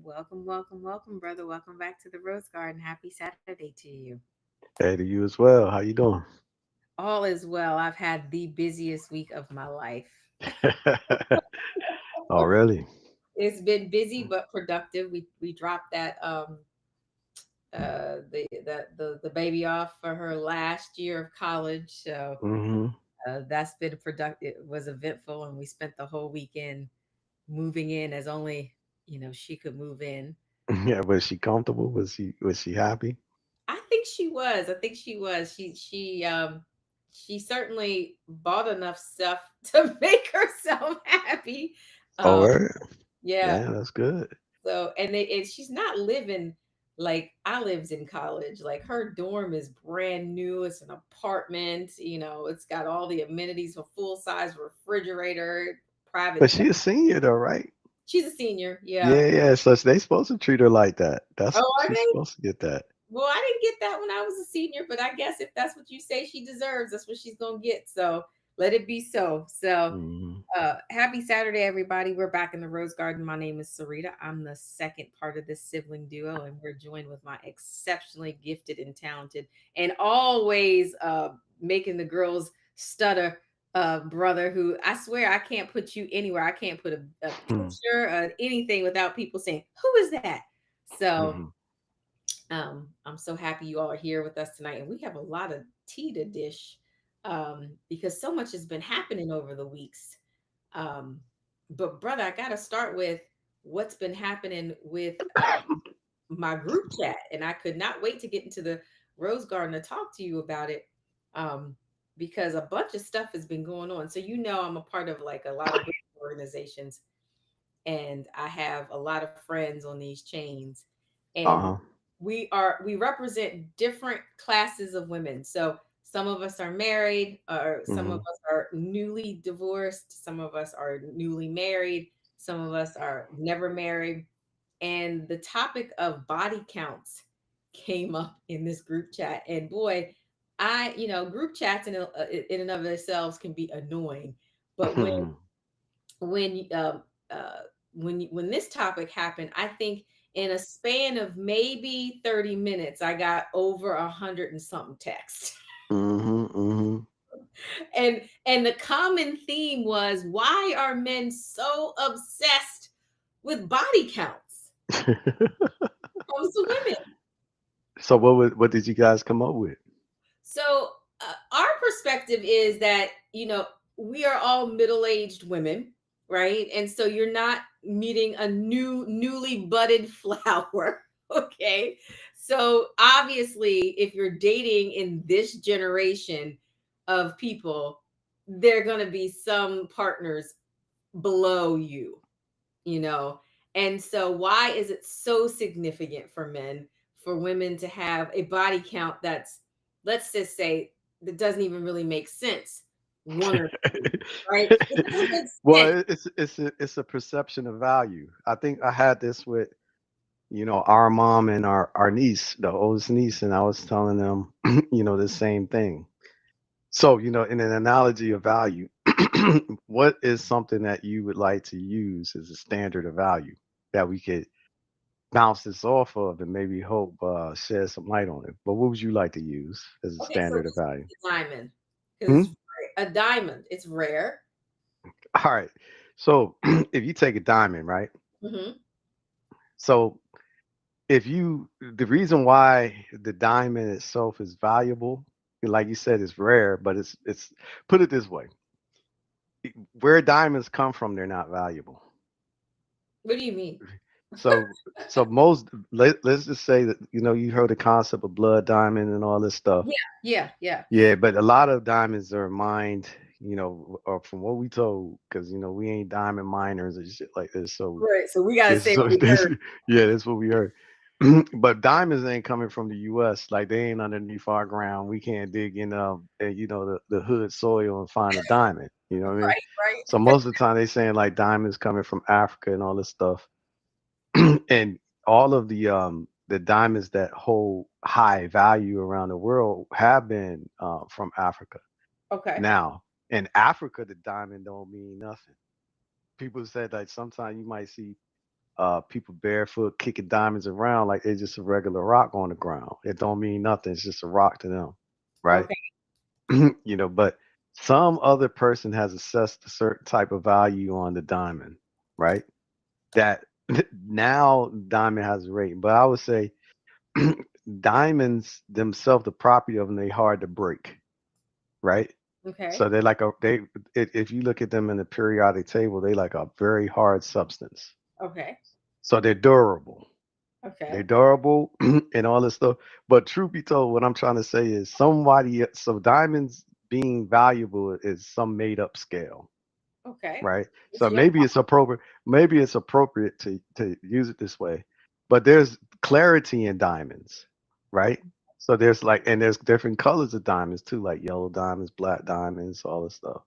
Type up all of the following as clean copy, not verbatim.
Welcome, welcome, welcome, brother. Welcome back to the Rose Garden. Happy Saturday to you. Hey, to you as well. How you doing? All is well. I've had the busiest week of my life. Oh, really? It's been busy but productive. We dropped that the baby off for her last year of college. So Hmm. that's been productive. It was eventful, and we spent the whole weekend moving in as only she could move in. Yeah, was she comfortable? Was she happy? I think she was. I think she was. She certainly bought enough stuff to make herself happy. Oh, Um word? yeah. Yeah, that's good. And she's not living like I lived in college. Like her dorm is brand new. It's an apartment, it's got all the amenities, a full size refrigerator, private But bath. she a senior though, right? She's a senior, yeah. Yeah, yeah. So they supposed to treat her like that. That's Oh, are she's they? supposed to get that. Well, I didn't get that when I was a senior, but I guess if that's what you say she deserves, that's what she's gonna get. So let it be so. So Hmm. happy Saturday, everybody. We're back in the Rose Garden. My name is Sarita. I'm the second part of this sibling duo, and we're joined with my exceptionally gifted and talented and always making the girls stutter brother who I swear I can't put you anywhere. I can't put a picture anything without people saying, "Who is that?" So Hmm. I'm so happy you all are here with us tonight, and we have a lot of tea to dish because so much has been happening over the weeks. Um, but brother, I got to start with what's been happening with my group chat, and I could not wait to get into the Rose Garden to talk to you about it um, because a bunch of stuff has been going on. So I'm a part of like a lot of women's organizations, and I have a lot of friends on these chains, and Uh-huh. we represent different classes of women. So some of us are married, or some of Hmm. us are newly divorced, some of us are newly married, some of us are never married. And the topic of body counts came up in this group chat. And boy, group chats in and of themselves can be annoying. But when when this topic happened, I think in a span of maybe 30 minutes, I got over 100 and something texts. Hmm. Hmm. And the common theme was, why are men so obsessed with body counts when it comes to women? So what did you guys come up with? So our perspective is that we are all middle-aged women, right? And so you're not meeting a newly budded flower, okay? So obviously, if you're dating in this generation of people, there are going to be some partners below you, you know. And so why is it so significant for men for women to have a body count that's, let's just say, that doesn't even really make sense, one or two, right? It doesn't make Well, sense. it's a perception of value. I think I had this with our mom and our niece, the oldest niece, and I was telling them the same thing. So in an analogy of value, what is something that you would like to use as a standard of value that we could bounce this off of and maybe hope shed some light on it? But what would you like to use as a Okay, so standard of let's value? use a diamond because Hmm? it's a diamond. It's rare. All right. So if you take a diamond, right? Hmm. So if you the reason why the diamond itself is valuable, like you said, it's rare, but it's put it this way: where diamonds come from, they're not valuable. What do you mean? So let's just say that you heard the concept of blood diamond and all this stuff. Yeah, yeah, yeah. Yeah, but a lot of diamonds are mined, or from what we told, because we ain't diamond miners and shit like this. So Right. So we gotta this say so what we this heard. yeah, that's what we heard. But diamonds ain't coming from the U.S. Like they ain't underneath our ground. We can't dig in the hood soil and find a diamond. You know what I mean? Right, right. So most of the time they saying like diamonds coming from Africa and all this stuff. And all of the diamonds that hold high value around the world have been from Africa. Okay. Now, in Africa, the diamond don't mean nothing. People said like sometimes you might see. people barefoot kicking diamonds around like they're just a regular rock on the ground. It don't mean nothing. It's just a rock to them, right? Okay. But some other person has assessed a certain type of value on the diamond, right? That now diamond has a rating. But I would say diamonds themselves, the property of them, they hard to break, right? Okay. So they're like if you look at them in the periodic table, they like a very hard substance. Okay. So they're durable. They're Okay. durable and all this stuff. But truth be told, what I'm trying to say is so diamonds being valuable is some made up scale, Okay. right? It's So your maybe it's appropriate to use it this way. But there's clarity in diamonds, right? So there's like and there's different colors of diamonds too, like yellow diamonds, black diamonds, all this stuff.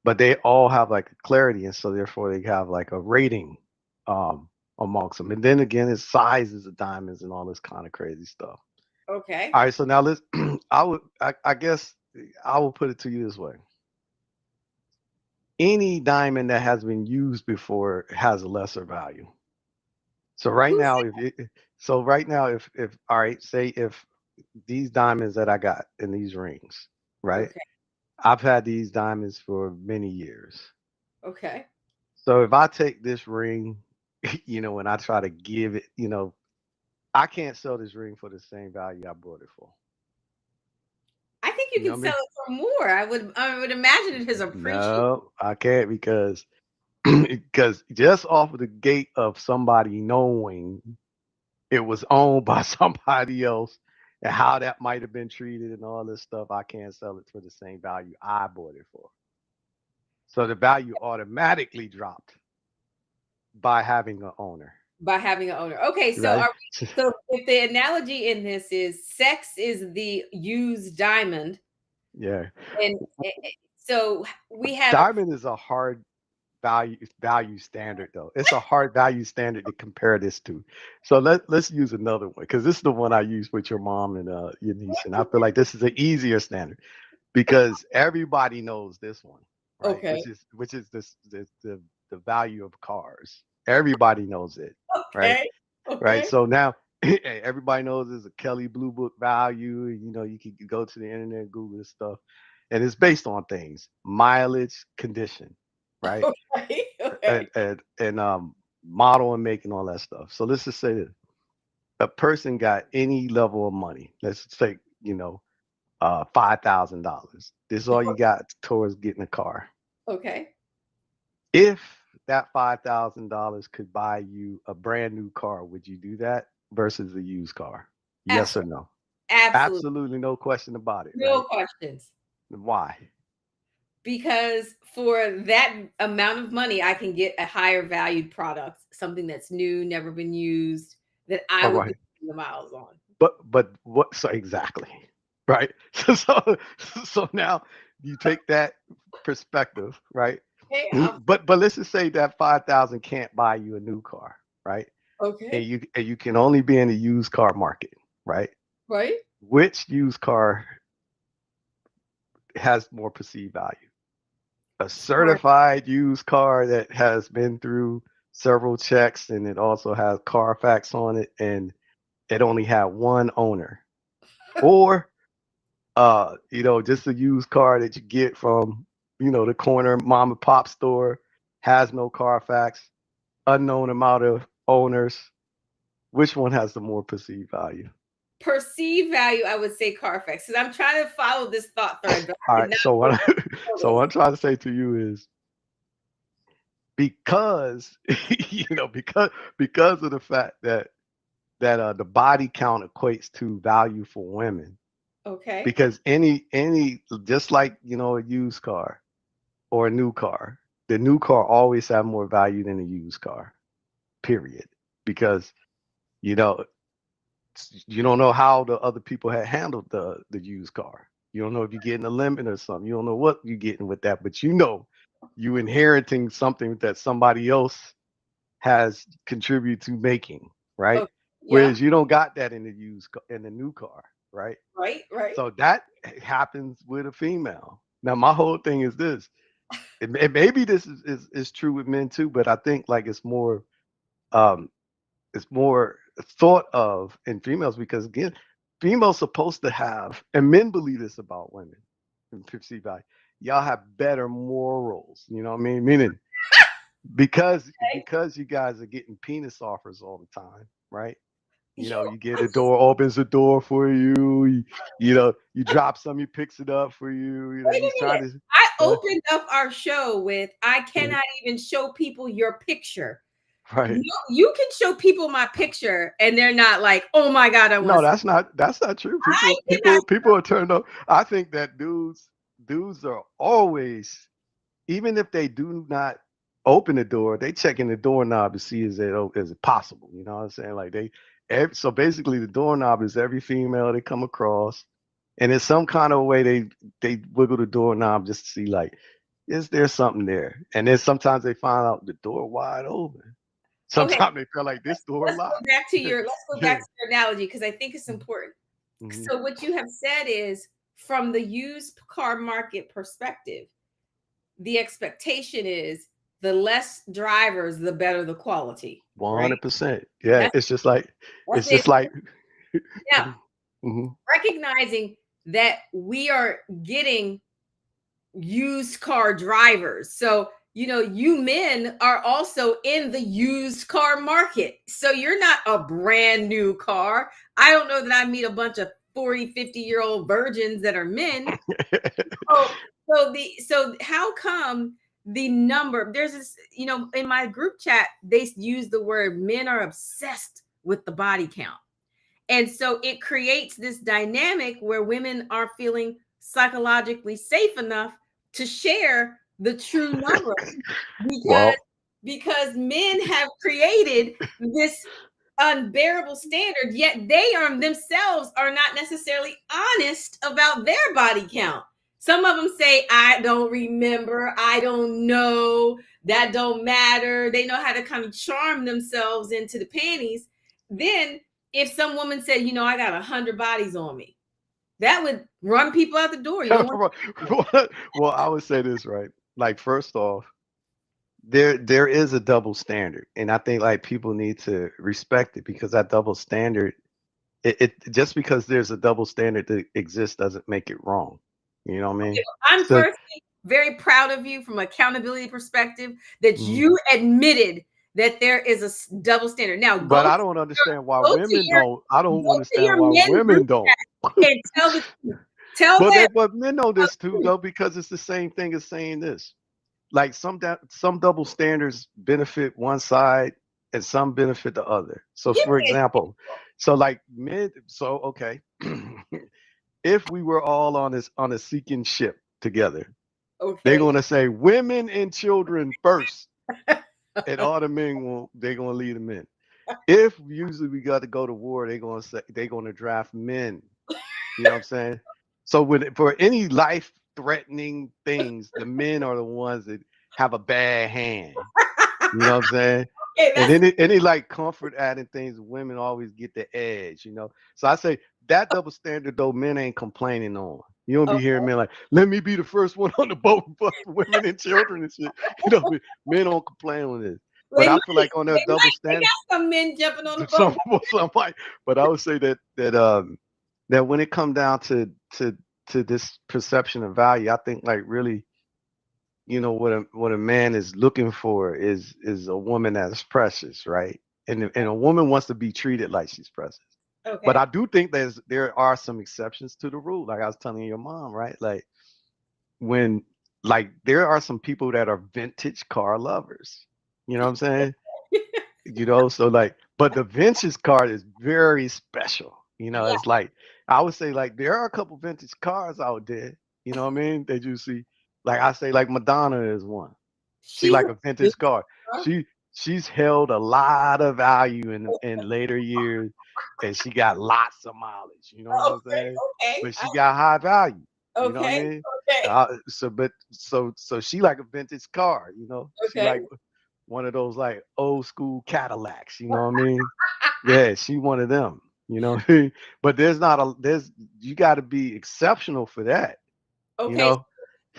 But they all have like a clarity, and so therefore they have like a rating um amongst them. And then again, it's sizes of diamonds and all this kind of crazy stuff. okay. All right, so now let's I guess I will put it to you this way. Any diamond that has been used before has a lesser value. So right Who now, said? if all right, say if these diamonds that I got in these rings, right? Okay. I've had these diamonds for many years. Okay. So if I take this ring, and I try to give it, I can't sell this ring for the same value I bought it for. I think you You know can what I sell mean? it for more. I would imagine it has appreciated. No, I can't because just off of the gate of somebody knowing it was owned by somebody else and how that might have been treated and all this stuff, I can't sell it for the same value I bought it for. So the value automatically dropped by having an owner, By having an owner. Okay, so right? so if the analogy in this is sex is the used diamond, Yeah. and so we have a Diamond is a hard value standard though. It's a hard value standard to compare this to. So let's use another one because this is the one I use with your mom and your niece, and I feel like this is an easier standard because everybody knows this one, right? okay, Which is the value of cars. Everybody knows it, right? okay, Right. okay, So now everybody knows there's a Kelly Blue Book value. You can go to the internet, Google this stuff, and it's based on things, mileage, condition, right? okay, okay, And model and make and all that stuff. So let's just say that a person got any level of money. Let's say $5,000. This is all you got towards getting a car. okay. If that $5,000 could buy you a brand new car, would you do that versus a used car? Yes or Absolutely, no? absolutely, Absolutely no question about it, no right? questions. Why? Because for that amount of money, I can get a higher valued product, something that's new, never been used, that I All would be right. putting the miles on. But what so exactly. Right? So now you take that perspective, right? Okay, But let's just say that 5,000 can't buy you a new car, right? And okay, you can only be in the used car market, right? right? Which used car has more perceived value? A Hard. certified used car that has been through several checks and it also has Carfax on it and it only had one owner. Or just a used car that you get from, the corner mom and pop store, has no Carfax, unknown amount of owners. Which one has the more perceived value? Perceived value, I would say Carfax, because I'm trying to follow this thought thread, but All I right. cannot So go what so those. what I'm trying to say to you is because because of the fact that the body count equates to value for women. Okay. Because any just like a used car or a new car, the new car always have more value than a used car. Period. Because you know you don't know how the other people had handled the used car. You don't know if you're getting a limit or something. You don't know what you're getting with that, but you inheriting something that somebody else has contributed to making, right? Okay. Yeah. Whereas you don't got that in the new car, right? Right. Right. So that happens with a female. Now my whole thing is this. Maybe this is true with men too, but I think like it's more um it's more thought of in females because again, females supposed to have, and men believe this about women in perceived value. Y'all have better morals. You know what I mean? Meaning because you guys are getting penis offers all the time, right? You know, You, you get a door, opens the door for you. You drop some, he picks it up for you. You know, wait a he's trying minute. to. I Uh, opened up our show with I cannot even show people your picture. right. You can show people my picture and they're not like, oh my God, I want No, to see. that's not true. I People cannot. people people are turned up. I think that dudes are always, even if they do not open the door, they checking the doorknob to see is it possible. You know what I'm saying? Like so basically the doorknob is every female they come across, and in some kind of way they wiggle the doorknob just to see like, is there something there? And then sometimes they find out the door wide open. Okay, Sometimes they feel like this door let's go locked. back to your let's go back to your analogy because I think it's important. Mhm. So what you have said is from the used car market perspective, the expectation is the less drivers, the better the quality, right? 100%. Yeah, That's it's it. just like Now, mhm. recognizing that we are getting used car drivers. So, you men are also in the used car market. So you're not a brand new car. I don't know that I meet a bunch of 40, 50-year-old virgins that are men. Oh, so how come the number there's this, in my group chat, they use the word men are obsessed with the body count. And so it creates this dynamic where women are feeling psychologically safe enough to share the true number because Well, because men have created this unbearable standard, yet they are themselves are not necessarily honest about their body count. Some of them say, I don't remember, I don't know, that don't matter. They know how to kind of charm themselves into the panties. Then if some woman said, I got 100 bodies on me, that would run people out the door. You don't want well, I would say this, right? Like first off, there is a double standard, and I think like people need to respect it because that double standard, it just because there's a double standard that exists doesn't make it wrong. You know what I mean? I'm So personally very proud of you from accountability perspective that mhm. you admitted that there is a double standard. Now But I don't understand why women don't. I don't go to understand your why men group women don't. and tell the truth. Tell them. But men know this too, though, because it's the same thing as saying this. Like some double standards benefit one side and some benefit the other. So, Give for me example, so like men. So okay, if we were all on a sinking ship together, they're okay. gonna say women and children first, and all the men will they're gonna lead them in. If usually we got to go to war, they're gonna draft men. You know what I'm saying? So for any life threatening things, the men are the ones that have a bad hand. You know what I'm saying? Okay, And that's any like comfort adding things, women always get the edge, you know. So I say that double standard though, men ain't complaining on. You don't be hearing men like, let me be the first one on the boat for women and children and shit. You know, men don't complain on this. But they I might feel like on that double they standard, got some men jumping on the boat. some some might, but I would say that when it come down to this perception of value, I think like really, what a man is looking for is a woman that's precious, right? And a woman wants to be treated like she's precious. But Okay. I do think there are some exceptions to the rule. Like I was telling your mom, right? Like when like there are some people that are vintage car lovers. You know what I'm saying? So like, but the vintage car is very special. Yeah. It's like I would say like there are a couple vintage cars out there. You know what I mean? That you see, like I say, like Madonna is one. She She's like a vintage car. a She's held a lot of value in later years, and she got lots of mileage. You know what I'm okay, saying? okay, But she got high value. You know what I okay, mean? okay, So she like a vintage car. She okay. like one of those like old school Cadillacs. You know what I mean? Yeah, she one of them. You know what I mean? But there's you got to be exceptional for that. You Okay. know.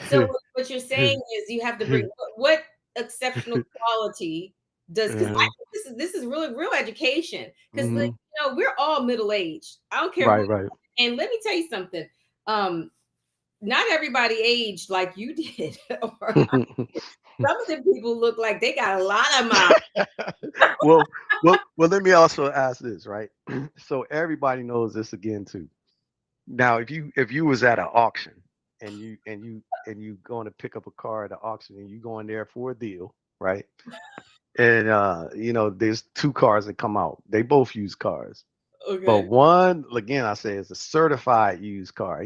So what you're saying is you have to bring what exceptional quality does, because I Uh-huh. think this is really real education, because Mhm. we're all middle aged. I don't care Right, who. right. And let me tell you something. Um, Not everybody aged like you did, or some of the people look like they got a lot of miles. Well, well, let me also ask this, right? So everybody knows this again too. Now, if you was at an auction and you going to pick up a car at an auction and you going there for a deal, right? And there's two cars that come out. They both use cars. But Okay. one, again, I say is a certified used car,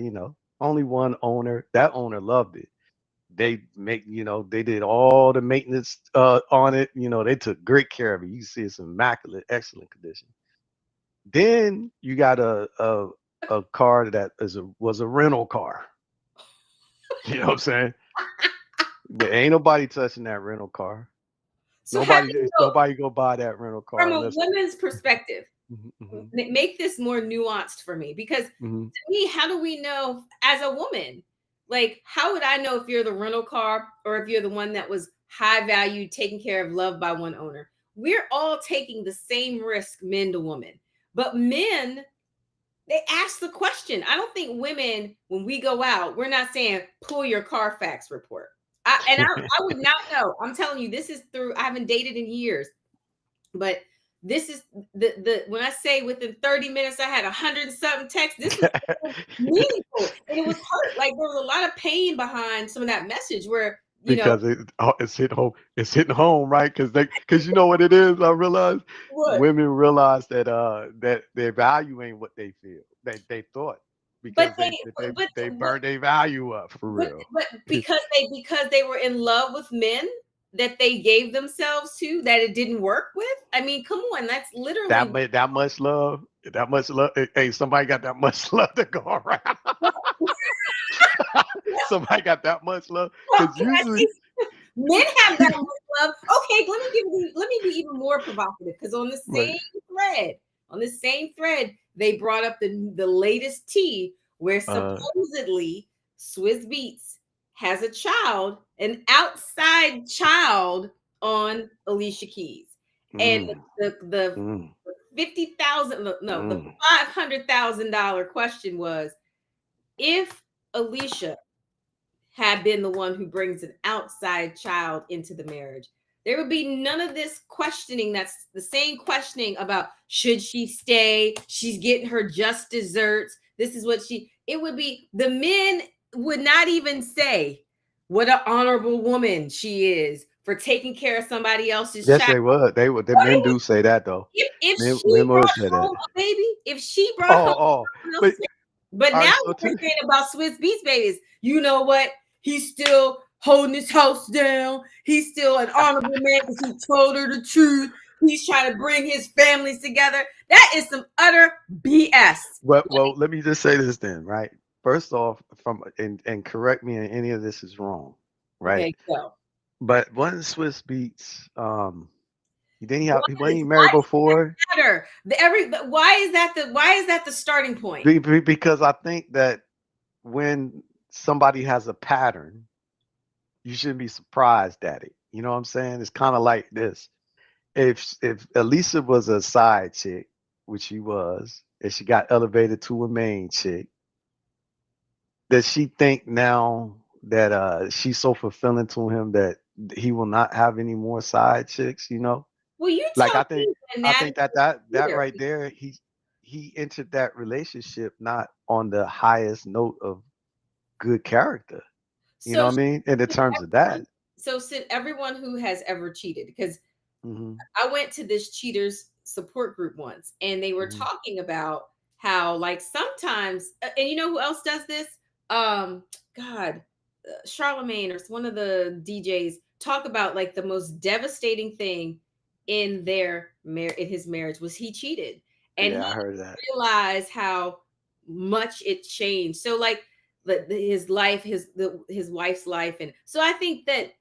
only one owner. That owner loved it. They did all the maintenance on it. They took great care of it. You see it's immaculate, excellent condition. Then you got a car that was a rental car. You know what I'm saying? There ain't nobody touching that rental car. So how do Nobody you know nobody go buy that rental car from a unless. woman's perspective? Mhm, mhm, Make this more nuanced for me, because mhm. to me, how do we know as a woman? Like, how would I know if you're the rental car or if you're the one that was high value, taken care of, loved by one owner? We're all taking the same risk, men to women. But men, they ask the question. I don't think women, when we go out, we're not saying pull your Carfax report. I would not know. I'm telling you, this is through, I haven't dated in years, but this is the when I say within 30 minutes I had 100 and something texts, this is meaningful. And it was hurt. Like, there was a lot of pain behind some of that message where, Because it's hitting home, right? Because you know what it is. I realize what? women realize that their value ain't what they feel. They thought But because they they burned their value up for real. but because they were in love with men that they gave themselves to, that it didn't work with. I mean, come on, that's literally That much love. Hey, somebody got that much love to go around. Somebody got that much love well, because can I usually. say men have that much love? Okay, let me be even more provocative, because Right. on the same thread, they brought up the latest tea where uh supposedly Swiss Beats has a child, an outside child, on Alicia Keys, and mm, the mm, 50,000, no, the mm. $500,000 question was, if Alicia had been the one who brings an outside child into the marriage, there would be none of this questioning. That's the same questioning about, should she stay? She's getting her just desserts. This is what it would be. The men would not even say what an honorable woman she is for taking care of somebody else's Yes, child. they would. They would. The What men do say that though. if Men she would brought say that. home a baby? If she brought home Oh, someone but else's, but all now right. So what to they're saying about Swiss Beats babies, you know what? He's still holding his house down. He's still an honorable man because he told her the truth. He's trying to bring his families together. That is some utter BS. well, let me just say this then, right? First off, and correct me if any of this is wrong, right? Okay, so But one Swiss Beats, then he wasn't he why married before? does it matter? Why is that the starting point? Because I think that when somebody has a pattern, you shouldn't be surprised at it. You know what I'm saying? It's kind of like this. If Elisa was a side chick, which she was, and she got elevated to a main chick, does she think now that she's so fulfilling to him that he will not have any more side chicks? Well, you Like tell me when I that think that either. right there, he entered that relationship not on the highest note of good character. You know So what I mean? In the terms of that. Sid, everyone who has ever cheated, because Hmm. I went to this cheaters support group once, and they were Hmm. talking about how, like, sometimes, and you know who else does this? God, Charlemagne, or one of the DJs, talk about, like, the most devastating thing in in his marriage was he cheated, and Yeah, he I heard that. realized how much it changed. So, like, his life, his wife's life, and so I think that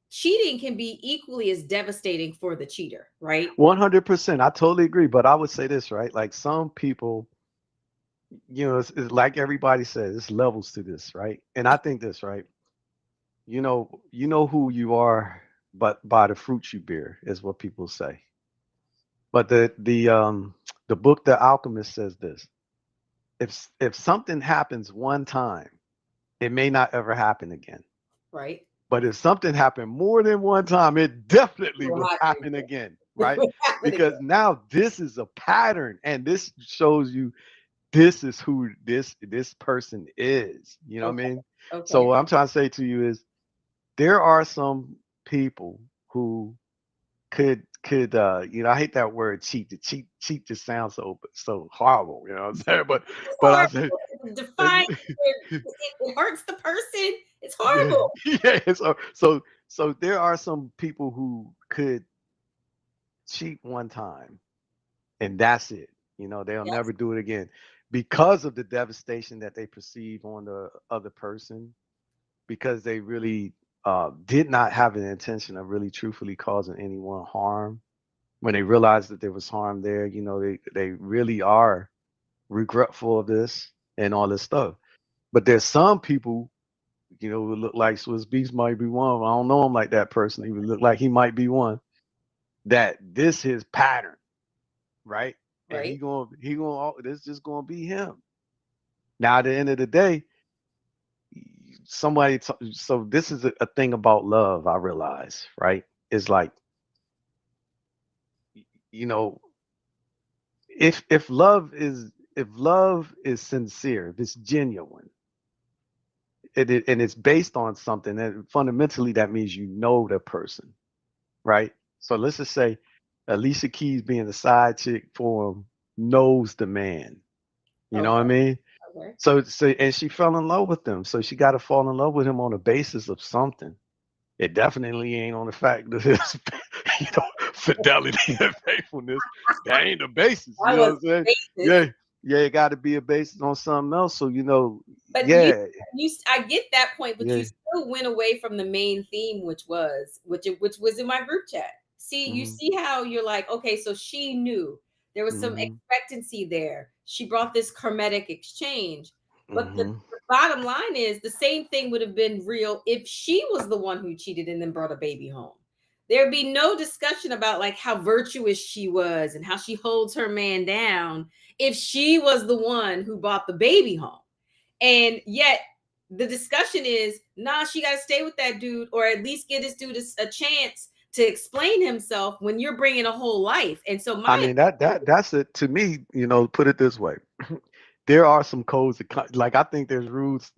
cheating can be equally as devastating for the cheater, right? 100%. I totally agree. But I would say this, right? Like some people, it's like everybody says, it's levels to this, right? And I think this, right? You know who you are but by the fruits you bear, is what people say. But the book The Alchemist says this: if something happens one time, it may not ever happen again. Right. But if something happened more than one time, it definitely Will will happen happen again. again, It right? will happen Because again. now this is a pattern, and this shows you this is who this person is. You know what I Okay. mean? So Okay. what I'm trying to say to you is there are some people who could I hate that word cheat. The cheat just sounds so horrible, you know what I'm saying? It's But I say horrible. Define it hurts the person. It's yeah, horrible. yeah. So there are some people who could cheat one time and that's it. You know, they'll Yes. never do it again because of the devastation that they perceive on the other person, because they really did not have an intention of really truthfully causing anyone harm. When they realize that there was harm there, you know, they really are regretful of this and all this stuff. But there's some people, you know, who look like Swiss Beats might be one. I don't know him like that personally. He would look like he might be one. That this his pattern, right? And Right. he gonna this just gonna be him. Now at the end of the day, so this is a thing about love. I realize, right? It's like, you know, if love is sincere, if it's genuine, and it's based on something, and fundamentally that means you know the person, right? So let's just say Alicia Keys being the side chick for him knows the man. You know what I Okay. mean? Okay. So and she fell in love with him. So she got to fall in love with him on the basis of something. It definitely ain't on the fact that his, fidelity and faithfulness. That ain't the basis. You That know what was I'm saying? basis. Yeah, yeah. It got to be a basis on something else. So But yeah, I get that point, but you yeah. still went away from the main theme, which was in my group chat. See, you Hmm. see how you're like, okay, so she knew there was some Hmm. expectancy there. She brought this hermetic exchange. But Hmm. the bottom line is the same thing would have been real if she was the one who cheated and then brought a baby home. There'd be no discussion about like how virtuous she was and how she holds her man down if she was the one who brought the baby home. And yet the discussion is, nah, she got to stay with that dude or at least give this dude a chance to explain himself when you're bringing a whole life. And so I my mean that's it to me. Put it this way. There are some codes that like I think there's rules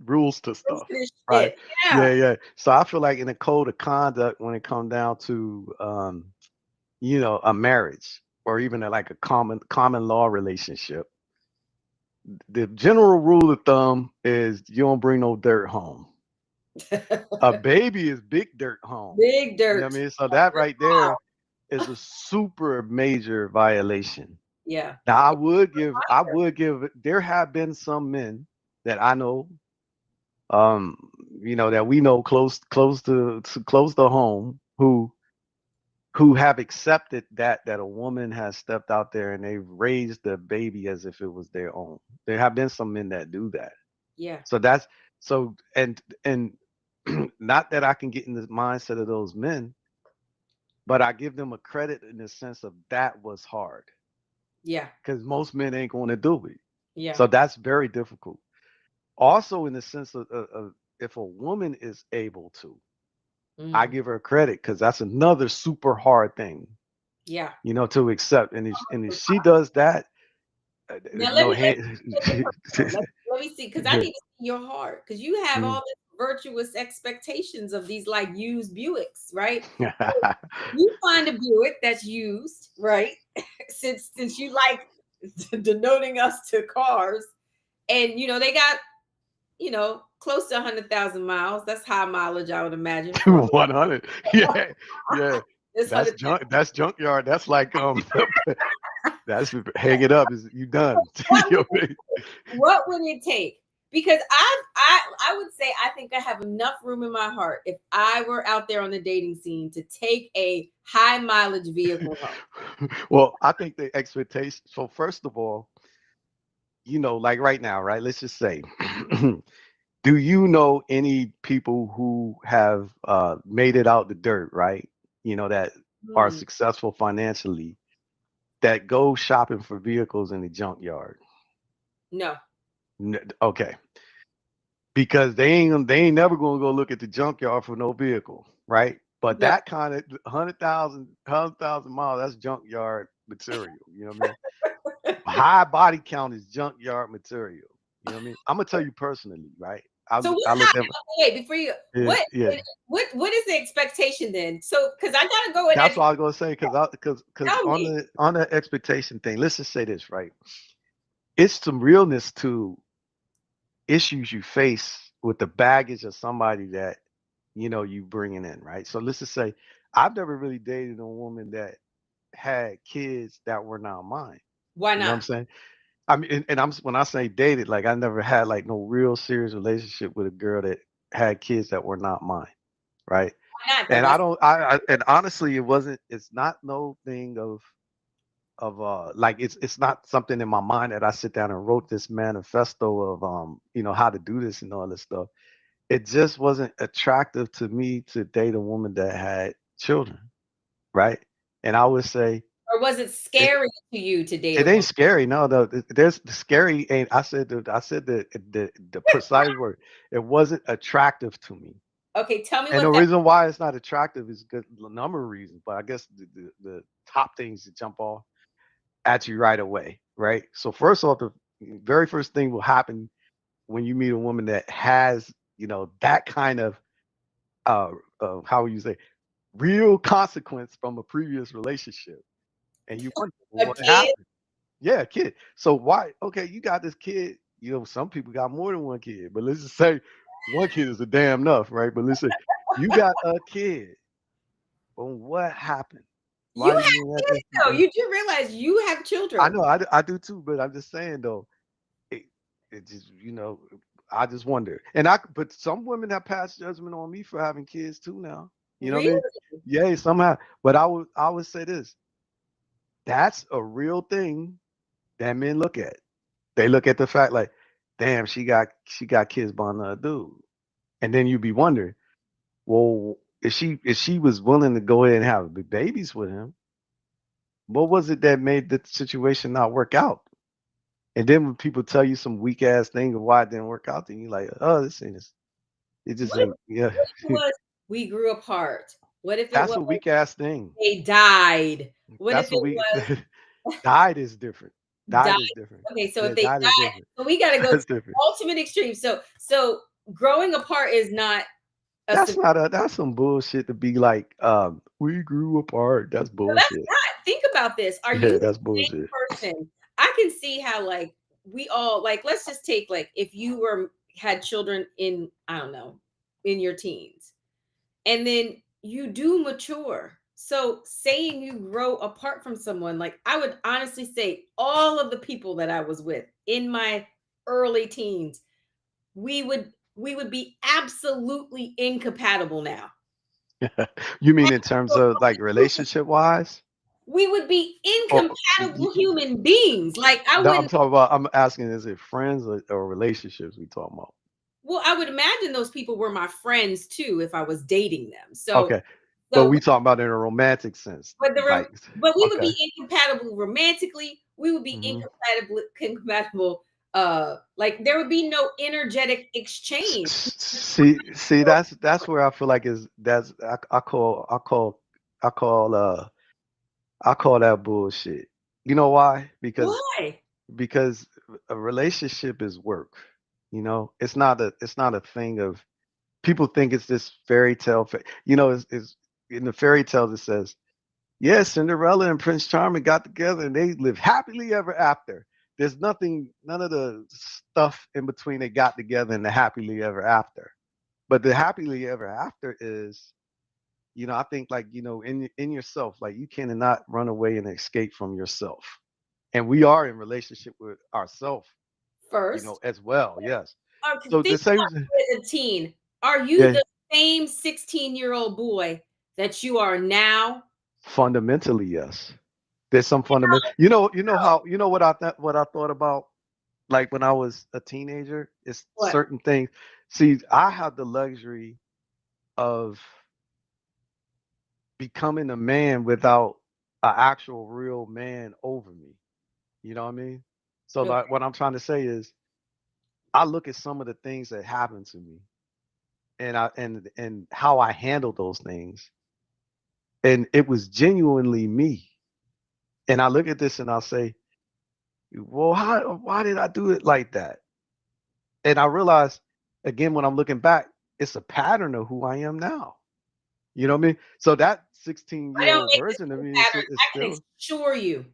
to approach stuff, to this right? shit, yeah, Yeah, yeah. So I feel like in a code of conduct when it comes down to a marriage or even like a common law relationship, the general rule of thumb is you don't bring no dirt home. A baby is big dirt home. big You know what dirt. I mean? So that right there is a super major violation. Yeah, Now I would give there have been some men that I know, um, that we know close to home who have accepted that a woman has stepped out there and they've raised the baby as if it was their own. There have been some men that do that. yeah, So that's so and not that I can get in the mindset of those men, but I give them a credit in the sense of that was hard yeah, because most men ain't going to do it. yeah. So that's very difficult. Also, in the sense of if a woman is able to, I Mhm. give her credit because that's another super hard thing, Yeah. to accept. And if she does that, Now no let hand. me get it personal. Let me see, because I need to see your heart, because you have all this virtuous expectations of these like used Buicks, right? You find a Buick that's used, right? Since you like denoting us to cars, and they got close to 100,000 miles. That's high mileage, I would imagine, for 100. Yeah, yeah. this That's 100,000. junk. That's junkyard. That's like that's hang it up. Is you done? What You know what I mean? what would it take? Because I would say I think I have enough room in my heart if I were out there on the dating scene to take a high mileage vehicle home. Well, I think the expectation. So first of all, like right now, right? Let's just say, do you know any people who have made it out the dirt, right? that are Hmm. successful financially that go shopping for vehicles in the junkyard. No. Okay, because they ain't never gonna go look at the junkyard for no vehicle, right? But No. that kind of 100,000 miles, that's junkyard material. You know what I mean? High body count is junkyard material. You know what I mean? I'm gonna tell you personally, right? So what I looked at happened? Wait, before you yeah, yeah. what is the expectation then? So because I gotta go in That's and what I was gonna say because tell on me. the expectation thing, let's just say this, right? It's some realness to issues you face with the baggage of somebody that you bringing in, right? So let's just say I've never really dated a woman that had kids that were not mine. Why You know what not? I'm saying? I mean, and when I say dated, like I never had like no real serious relationship with a girl that had kids that were not mine, right? Why not though? And I That's don't, and honestly, it's not no thing of like it's not something in my mind that I sit down and wrote this manifesto of how to do this and all this stuff. It just wasn't attractive to me to date a woman that had children, right? And I would say or was it it, scary to you to date a it ain't woman? scary. No, no, there's the scary ain't. I said the precise word. It wasn't attractive to me. Okay, tell me And what the that reason why it's not attractive is because a number of reasons, but I guess the top things that jump off at you right away, right? So first off, the very first thing will happen when you meet a woman that has, that kind of uh, how would you say, real consequence from a previous relationship, and you wonder, well, a what kid. happened? Yeah, kid. So why? Okay, you got this kid. Some people got more than one kid, but let's just say one kid is a damn enough, right? But let's say you got a kid. Well, what happened? You Why have you ain't kids though. You do realize you have I children. know I do too, but I'm just saying though, it, it just I just wonder. But some women have passed judgment on me for having kids too now. You know what I Really? mean? Yeah, somehow. But I would say this. That's a real thing that men look at. They look at the fact like, damn, she got kids by another dude. And then you be wondering, well, if she was willing to go ahead and have babies with him, what was it that made the situation not work out? And then when people tell you some weak ass thing of why it didn't work out, then you're like, oh, this ain't it just What if, ain't yeah. what if it was we grew apart? What if it That's was a weak ass thing. they died? What if That's a it weak was died is different. died? Died is different. Okay, so if Yeah, they died is died, different. so we got to go to That's the different. ultimate extreme. So growing apart is not a That's not a that's some bullshit to be like, we grew apart. That's no, that's bullshit. not. Think about this. Are you Yeah, the that's bullshit. same person? I can see how like we all like let's just take like if you were had children in I don't know, in your teens. And then you do mature. So saying you grow apart from someone like I would honestly say all of the people that I was with in my early teens, we would be absolutely incompatible now. You mean in terms of like relationship wise? We would be Or incompatible human beings. Like I no, I'm wouldn't. talking about. I'm asking, is it friends or relationships we talking about? Well, I would imagine those people were my friends too if I was dating them. So, Okay, but so, we talking about in a romantic sense, but like but we would okay. be incompatible romantically. We would be hmm incompatible. Like there would be no energetic exchange. See, that's where I feel like is that's I call I call that bullshit. You know why? Why? Because a relationship is work. It's not a thing of people think it's this fairy tale. It's in the fairy tales it says, yes, Cinderella and Prince Charming got together and they lived happily ever after. There's none of the stuff in between they got together and the happily ever after. But the happily ever after is, I think like, in yourself, like you cannot run away and escape from yourself. And we are in relationship with ourselves, First, as well. Yes. So the think same, about a teen. Are you yeah, the same 16-year-old boy that you are now? fundamentally, yes. There's some fundamental, what I thought about like when I was a teenager is What? certain things. See, I have the luxury of becoming a man without an actual real man over me. You know what I mean? So Okay. like what I'm trying to say is I look at some of the things that happened to me and how I handled those things. And it was genuinely me. And I look at this and I'll say, well, why did I do it like that? And I realize again when I'm looking back, it's a pattern of who I am now. You know what I mean? So that I don't 16-year-old make this version of new me pattern. is I can still assure you.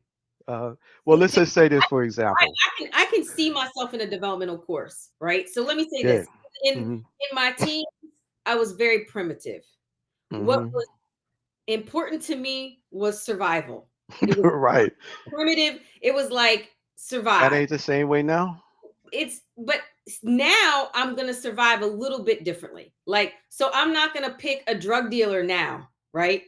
well, let's just say this for example. I can see myself in a developmental course, right? So let me say Yeah. this. In Hmm. in my teens, I was very primitive. What Hmm. was important to me was survival. It was Right. primitive. It was like That survive. ain't the same way now. But now I'm gonna survive a little bit differently. Like, so I'm not gonna pick a drug dealer now, right?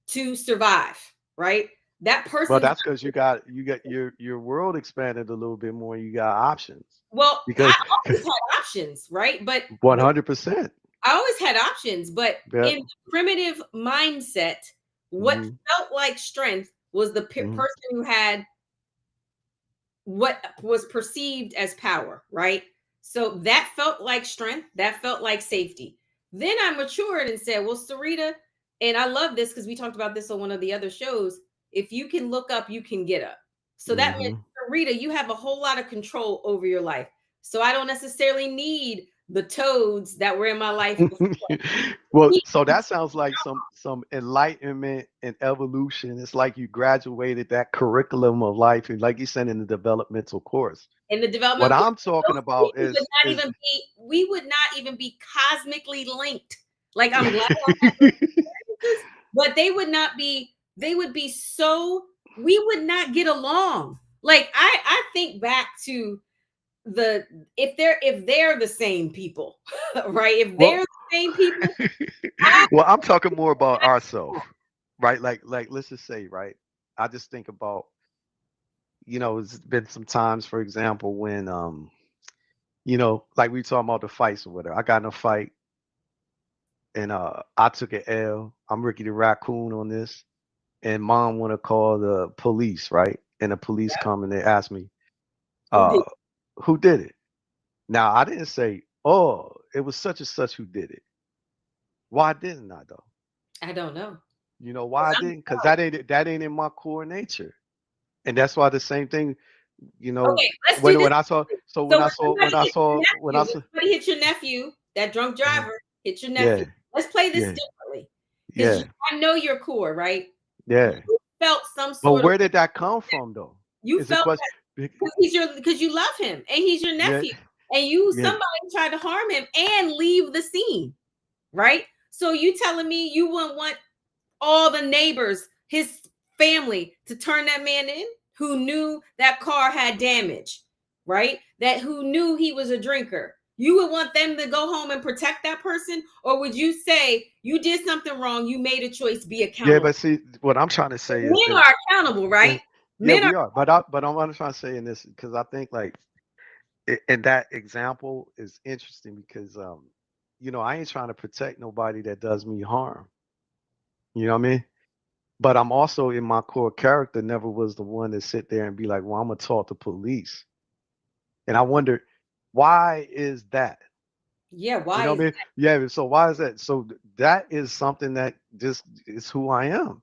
To survive, right? That Well, person's that's because you got your world expanded a little bit more. You got options well, I because always had options, right? But 100%. I always had options, but Yeah. in the primitive mindset, what Hmm. felt like strength was the Hmm. person who had what was perceived as power, right? So that felt like strength, that felt like safety. Then I matured and said, well, Sarita, and I love this because we talked about this on one of the other shows. If you can look up, you can get up. So that meant, Hmm. Sarita, you have a whole lot of control over your life. So I don't necessarily need the toads that were in my life before. Well, so that sounds like some enlightenment and evolution. It's like you graduated that curriculum of life, and like you said in the developmental course. In the What developmental course, I'm talking those about people would not is even be, we would not even be cosmically linked. Like, I'm glad I had those experiences, but they would be so, we would not get along. Like, I think back to the, if they're the same people, right? If they're well, the same people, I well, I'm talking more about ourselves, right? Like let's just say, right? I just think about, it's been some times, for example, when like we talking about the fights or whatever. I got in a fight and I took an L. I'm Ricky the Raccoon on this, and mom want to call the police, right? And the police come and they ask me, who did, uh, who did it? Now I didn't say, oh, it was such and such who did it. Why didn't I though? I don't know. You know why 'Cause I I'm didn't? Because that ain't in my core nature, and that's why the same thing, okay. Let's do this. when I saw, so So when when I saw, somebody hit your nephew, that drunk uh, driver hit your yeah, nephew. Let's play this yeah, differently because yeah, I know your core, right? You yeah. felt some But sort of, where did that come from though? you Is a felt question. because you love him and he's your Yeah, nephew, and you yeah. somebody tried to harm him and leave the scene, right? So you telling me you wouldn't want all the neighbors, his family, to turn that man in who knew that car had damage, right? That who knew he was a drinker. You would want them to go home and protect that person, or would you say you did something wrong, you made a choice, be Yeah, accountable? but see, what I'm trying to say is Men are this. accountable, Uh, right? Yeah, Men are we are. But I'm trying to say in this because I think like and that example is interesting because I ain't trying to protect nobody that does me harm. You know what I mean? But I'm also in my core character never was the one to sit there and be like, well, I'm gonna talk to police. And I wonder why is that? yeah, You why know what is I mean? Yeah. So why is that? So that is something that just is who I am.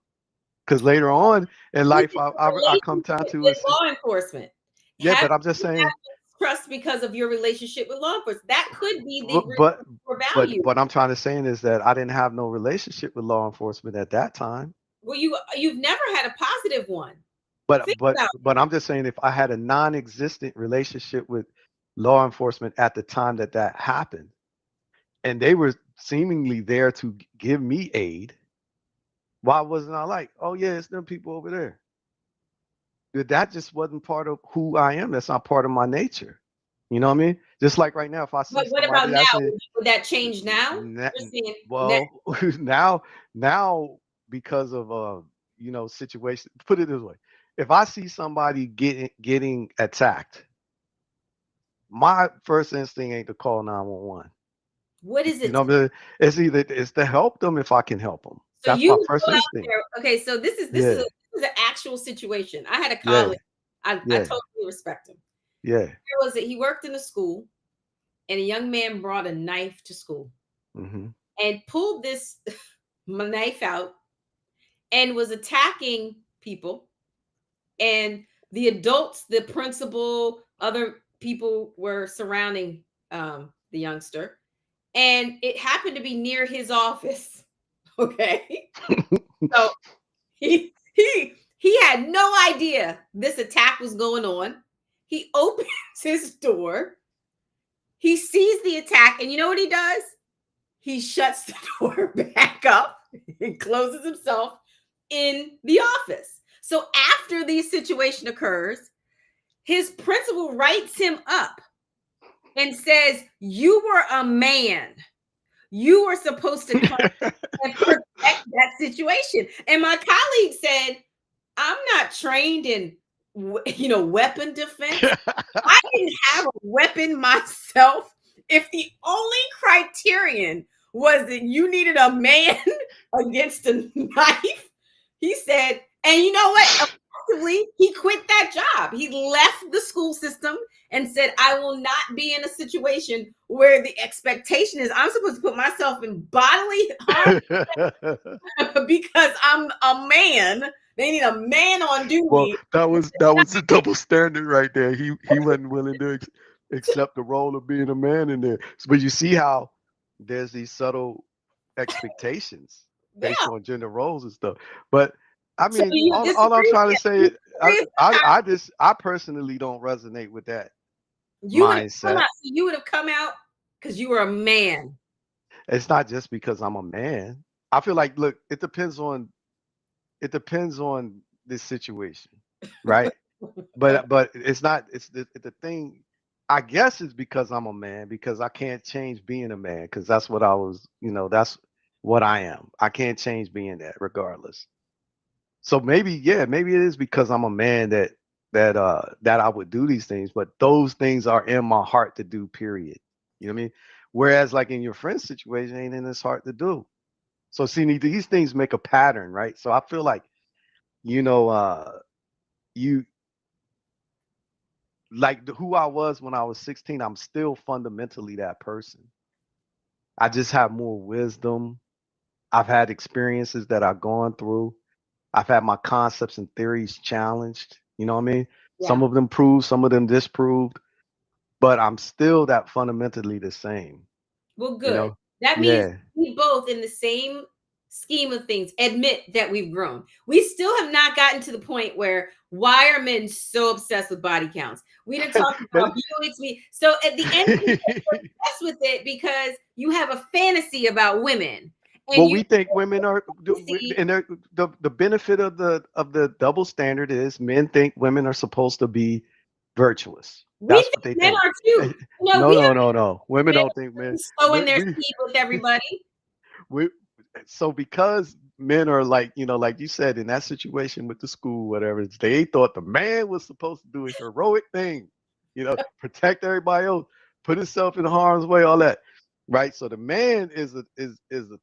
Because later on in with life, your I come down relationship to with it. law enforcement? Yeah, Have but I'm just you saying. have trust because of your relationship with law enforcement? That could be the But but reason for but value. what I'm trying to say is that I didn't have no relationship with law enforcement at that time. Well, you've never had a positive one. Think about But I'm just saying if I had a non-existent relationship with law enforcement at the time that happened, and they were seemingly there to give me aid, why wasn't I like, oh yeah, it's them people over there? That just wasn't part of who I am. That's not part of my nature. You know what I mean? Just like right now, if I see but what about somebody now? that's in, Would that change now? na- You're saying now, well, now because of situation. Put it this way: if I see somebody getting attacked, my first instinct ain't to call 911. what is You it? know what I mean? It's to help them if I can help them. So That's you my would first go out instinct. there. Okay, so Yeah, this is an actual situation. I had a yeah, colleague. I yeah, totally respect him. yeah. There was he worked in a school, and a young man brought a knife to school Hmm. and pulled this knife out and was attacking people. And the adults, the principal, other people were surrounding the youngster, and it happened to be near his office. Okay, so he had no idea this attack was going on. He opens his door. He sees the attack, and you know what he does? He shuts the door back up and closes himself in the office. So after the situation occurs, his principal writes him up and says, "You were a man. You were supposed to come and protect that situation." And my colleague said, "I'm not trained in weapon defense. I didn't have a weapon myself. If the only criterion was that you needed a man against a knife," he said, and you know what? Effectively, he quit that job. He left the school system and said, "I will not be in a situation where the expectation is I'm supposed to put myself in bodily harm because I'm a man. They need a man on Well, duty." that was a double standard right there. He wasn't willing to accept the role of being a man in there. But you see how there's these subtle expectations based Yeah. on gender roles and stuff. But I So mean, you all I'm disagree with trying to that? say You is disagree with that? I personally don't resonate with that You would have come mindset. out. You would have come out because you were a man. It's not just because I'm a man. I feel like, look, it depends on this situation, right? But it's not. It's the thing. I guess it's because I'm a man because I can't change being a man because that's what I was. That's what I am. I can't change being that regardless. So maybe, yeah, maybe it is because I'm a man that I would do these things, but those things are in my heart to do. Period. You know what I mean? Whereas, like in your friend's situation, ain't in his heart to do. So see, these things make a pattern, right? So I feel like you know, you like who I was when I was 16. I'm still fundamentally that person. I just have more wisdom. I've had experiences that I've gone through. I've had my concepts and theories challenged. You know what I mean? Yeah. Some of them proved, some of them disproved, but I'm still that fundamentally the same. Well, You good. know? That means Yeah. we both, in the same scheme of things, admit that we've grown. We still have not gotten to the point where why are men so obsessed with body counts? We didn't talk about Helix me. So at the end of the day, we're obsessed with it because you have a fantasy about women, and Well, you we think women are, see and the benefit of the double standard is men think women are supposed to be virtuous. we That's think what they men think. are too. No, We no, have no, no. Women men don't think men. sowing We, their we, seed with everybody. we so because men are like, like you said in that situation with the school, whatever, they thought the man was supposed to do a heroic thing, protect everybody else, put himself in harm's way, all that. Right. So the man is a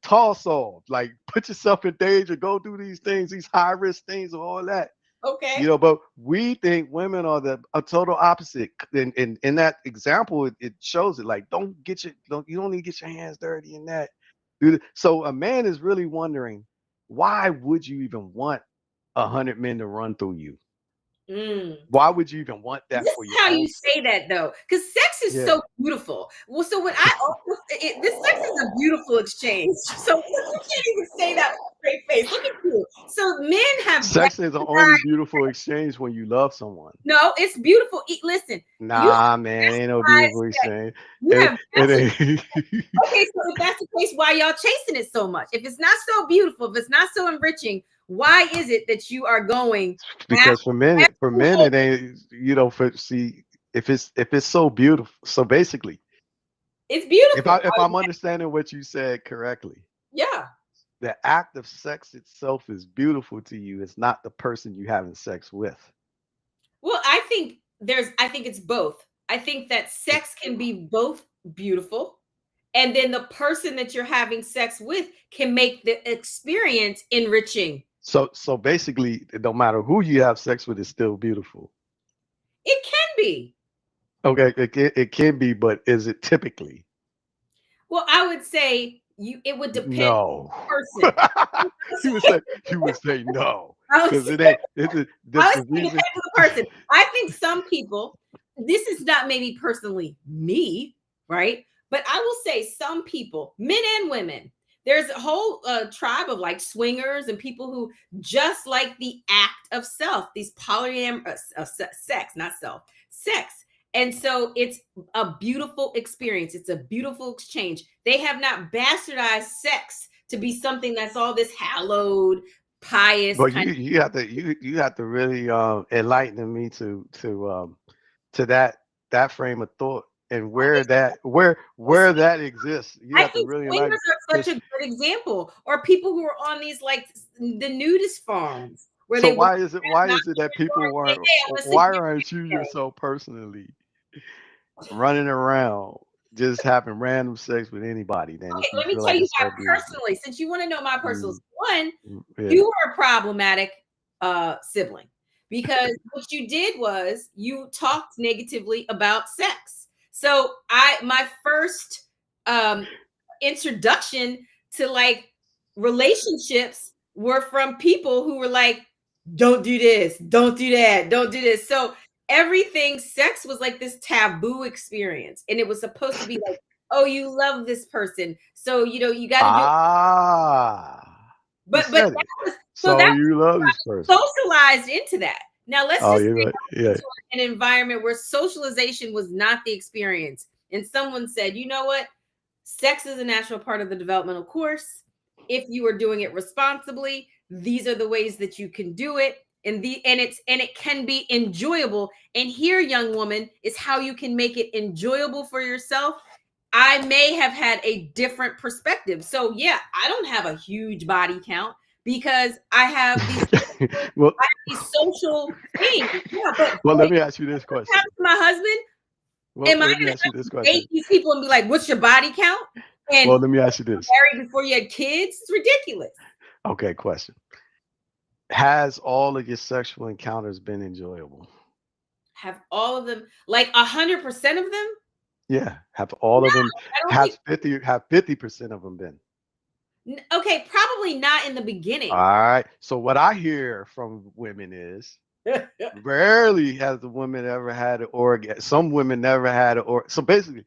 tall soul. Like put yourself in danger, go do these things, these high risk things, and all that. Okay. But we think women are the a total opposite. In that example, it shows it. Like, you don't need to get your hands dirty in that. So a man is really wondering, why would you even want 100 men to run through you? Mm. Why would you even want that This is for your how own you self? say that though, because sex is Yeah. so beautiful. Well, so when I also this sex is a beautiful exchange. So you can't even say that with a straight face. Look at you. So men have Sex is the only beautiful exchange when you love someone. no, it's beautiful. Listen, you have Nah, man, ain't no guys beautiful that exchange. you It, have it bachelors. ain't. Okay, so if that's the case, why y'all chasing it so much? If it's not so beautiful, if it's not so enriching, why is it that you are going Because after for men it ain't, if it's so beautiful. So basically, it's if beautiful. I if I'm understanding what you said correctly, Yeah. the act of sex itself is beautiful to you. It's not the person you having sex with. Well, I think it's both. I think that sex can be both beautiful and then the person that you're having sex with can make the experience enriching. So basically, no matter who you have sex with, it's still beautiful. It can be. Okay, it can be, but is it typically? Well, I would say it would depend No. on the person. You would say no. I would Because say, it ain't it's a, I the would say it reason. depends on the person. I think some people, this is not maybe personally me, right? But I will say some people, men and women, there's a whole tribe of like swingers and people who just like the act of self, these sex, not self, sex. And so it's a beautiful experience. It's a beautiful exchange. They have not bastardized sex to be something that's all this hallowed, pious But kind you have to really enlighten me to that frame of thought and where that exists. You I have to think really swingers enlighten are such a because good example, or people who are on these like the nudist farms where so they walk why around is it that knocking on people doors, saying, weren't "Hey, I want to sit why here aren't you with you." yourself personally running around just having random sex with anybody then if Okay, you let me feel tell like you it's my so beautiful? personally, since you want to know my personal Mm, one, yeah. you were a problematic sibling because what you did was you talked negatively about sex. So my first introduction to like relationships were from people who were like, don't do this, don't do that, don't do this. So everything sex was like this taboo experience. And it was supposed to be like, oh, you love this person. So you got to do it. Ah, you But said it. that was so So that you love this person. socialized into that. Now let's Oh, just you're say right. I went Yeah. into an environment where socialization was not the experience, and someone said, "You know what? Sex is a natural part of the developmental course. If you are doing it responsibly, these are the ways that you can do it." And it can be enjoyable. And here, young woman, is how you can make it enjoyable for yourself. I may have had a different perspective. So yeah, I don't have a huge body count because I have well, these social things. Yeah, but well, let boy, me ask you this what happens question. to my husband? Well, Am I let me gonna ask you this date question. these people and be like, "What's your body count?" And Well, let me ask you this. married before you had kids? It's ridiculous. Okay, question. Has all of your sexual encounters been enjoyable? Have all of them, like 100% of them? Yeah. Have all No, of them I don't think. have 50% of them been? Okay, probably not in the All beginning. right. So what I hear from women is rarely has the woman ever had an orgasm. Some women never had an orgasm. So basically,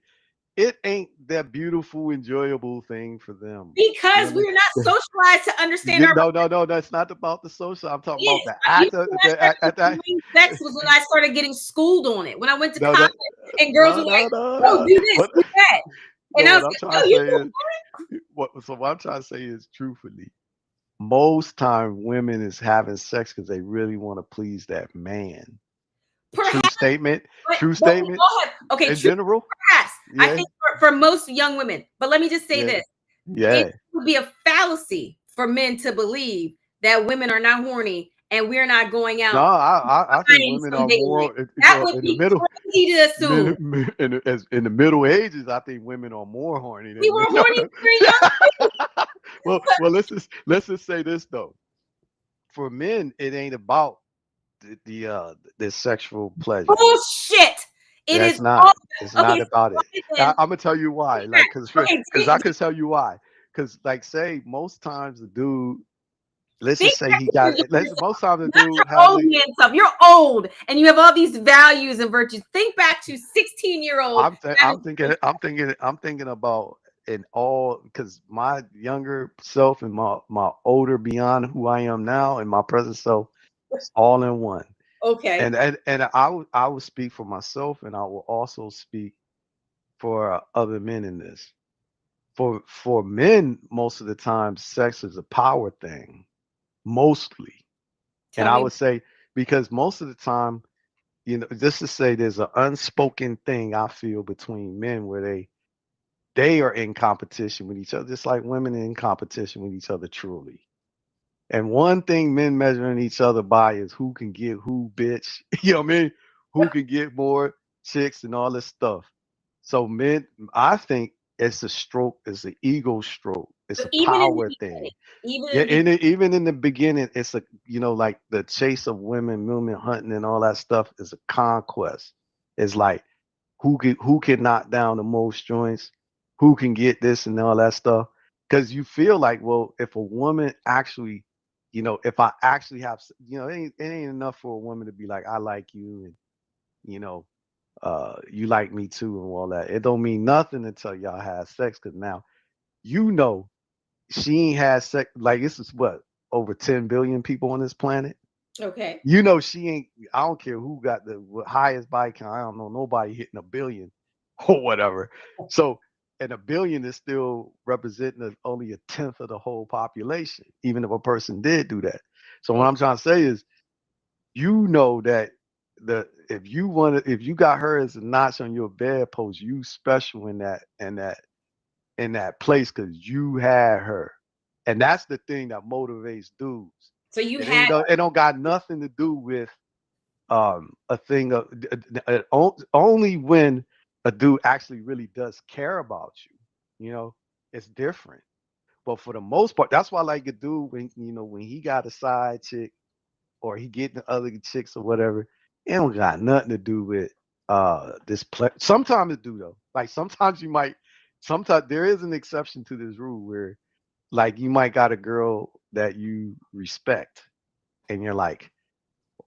it ain't that beautiful, enjoyable thing for them. You Because know we're not what I mean? socialized to understand our No. That's not about the social. I'm talking about bodies. the You act know, of when I the started at that. enjoying sex was when I started getting schooled on it. When I went to No, college no, and girls were like, "Oh, no. do this, What? do that," and No, I what was I'm like, trying "Oh, to you say know is what. So what I'm trying to say is truthfully, most time women is having sex because they really want to please that man. True perhaps." statement. True But we statement. all have, okay, In true, general. perhaps. I Yeah. think for most young women, but let me just say Yeah. this. It Yeah. would be a fallacy for men to believe that women are not horny and we're not going No, out I think buying women some are daily. more That would in the be middle. crazy to assume. In the Middle Ages, I think women are more horny We than were men. horny very young too. Well, let's just say this though. For men, it ain't about the sexual pleasure. Bullshit. It is That's all not. It's okay. not So about go it. ahead then. I'm gonna tell you why. Like, Okay, cause I can tell you why. Cause like, say most times the dude, let's think just say back he to your got. younger Most times the Not dude your has old a. man self. You're old and you have all these values and virtues. Think back to 16-year-old having I'm thinking about in all because my younger self and my older beyond who I am now and my present self, it's all in one. okay. And I would speak for myself and I will also speak for other men in this. For men, most of the time, sex is a power thing, mostly. And Tell I me. would say because most of the time, just to say there's an unspoken thing I feel between men where they are in competition with each other, just like women are in competition with each other truly. And one thing men measuring each other by is who can get who, bitch. You know what I mean? Who can get more chicks and all this stuff. So men, I think it's a stroke, it's an ego stroke, it's So a even in the power beginning, thing. even Yeah, in the even in the beginning, it's a like the chase of women hunting and all that stuff is a conquest. It's like who can knock down the most joints, who can get this and all that stuff. Because you feel like, well, if a woman actually, if I actually have, it ain't enough for a woman to be like, I like you, and you know, you like me too, and all that. It don't mean nothing until y'all have sex. Because now, you know, she ain't had sex. Like, this is what, over 10 billion people on this planet. okay. She ain't. I don't care who got the highest body count. I don't know nobody hitting a billion or whatever. So, and a billion is still representing only a tenth of the whole population, even if a person did do that. So what Okay. I'm trying to say is, that if you got her as a notch on your bedpost, you special in that place because you had her, and that's the thing that motivates dudes. So you It ain't had it don't got nothing to do with a thing of only when a dude actually really does care about you. It's different. But for the most part, that's why I like a dude when he got a side chick or he getting other chicks or whatever. It don't got nothing to do with this play. Sometimes it do though. Like sometimes there is an exception to this rule where like you might got a girl that you respect and you're like,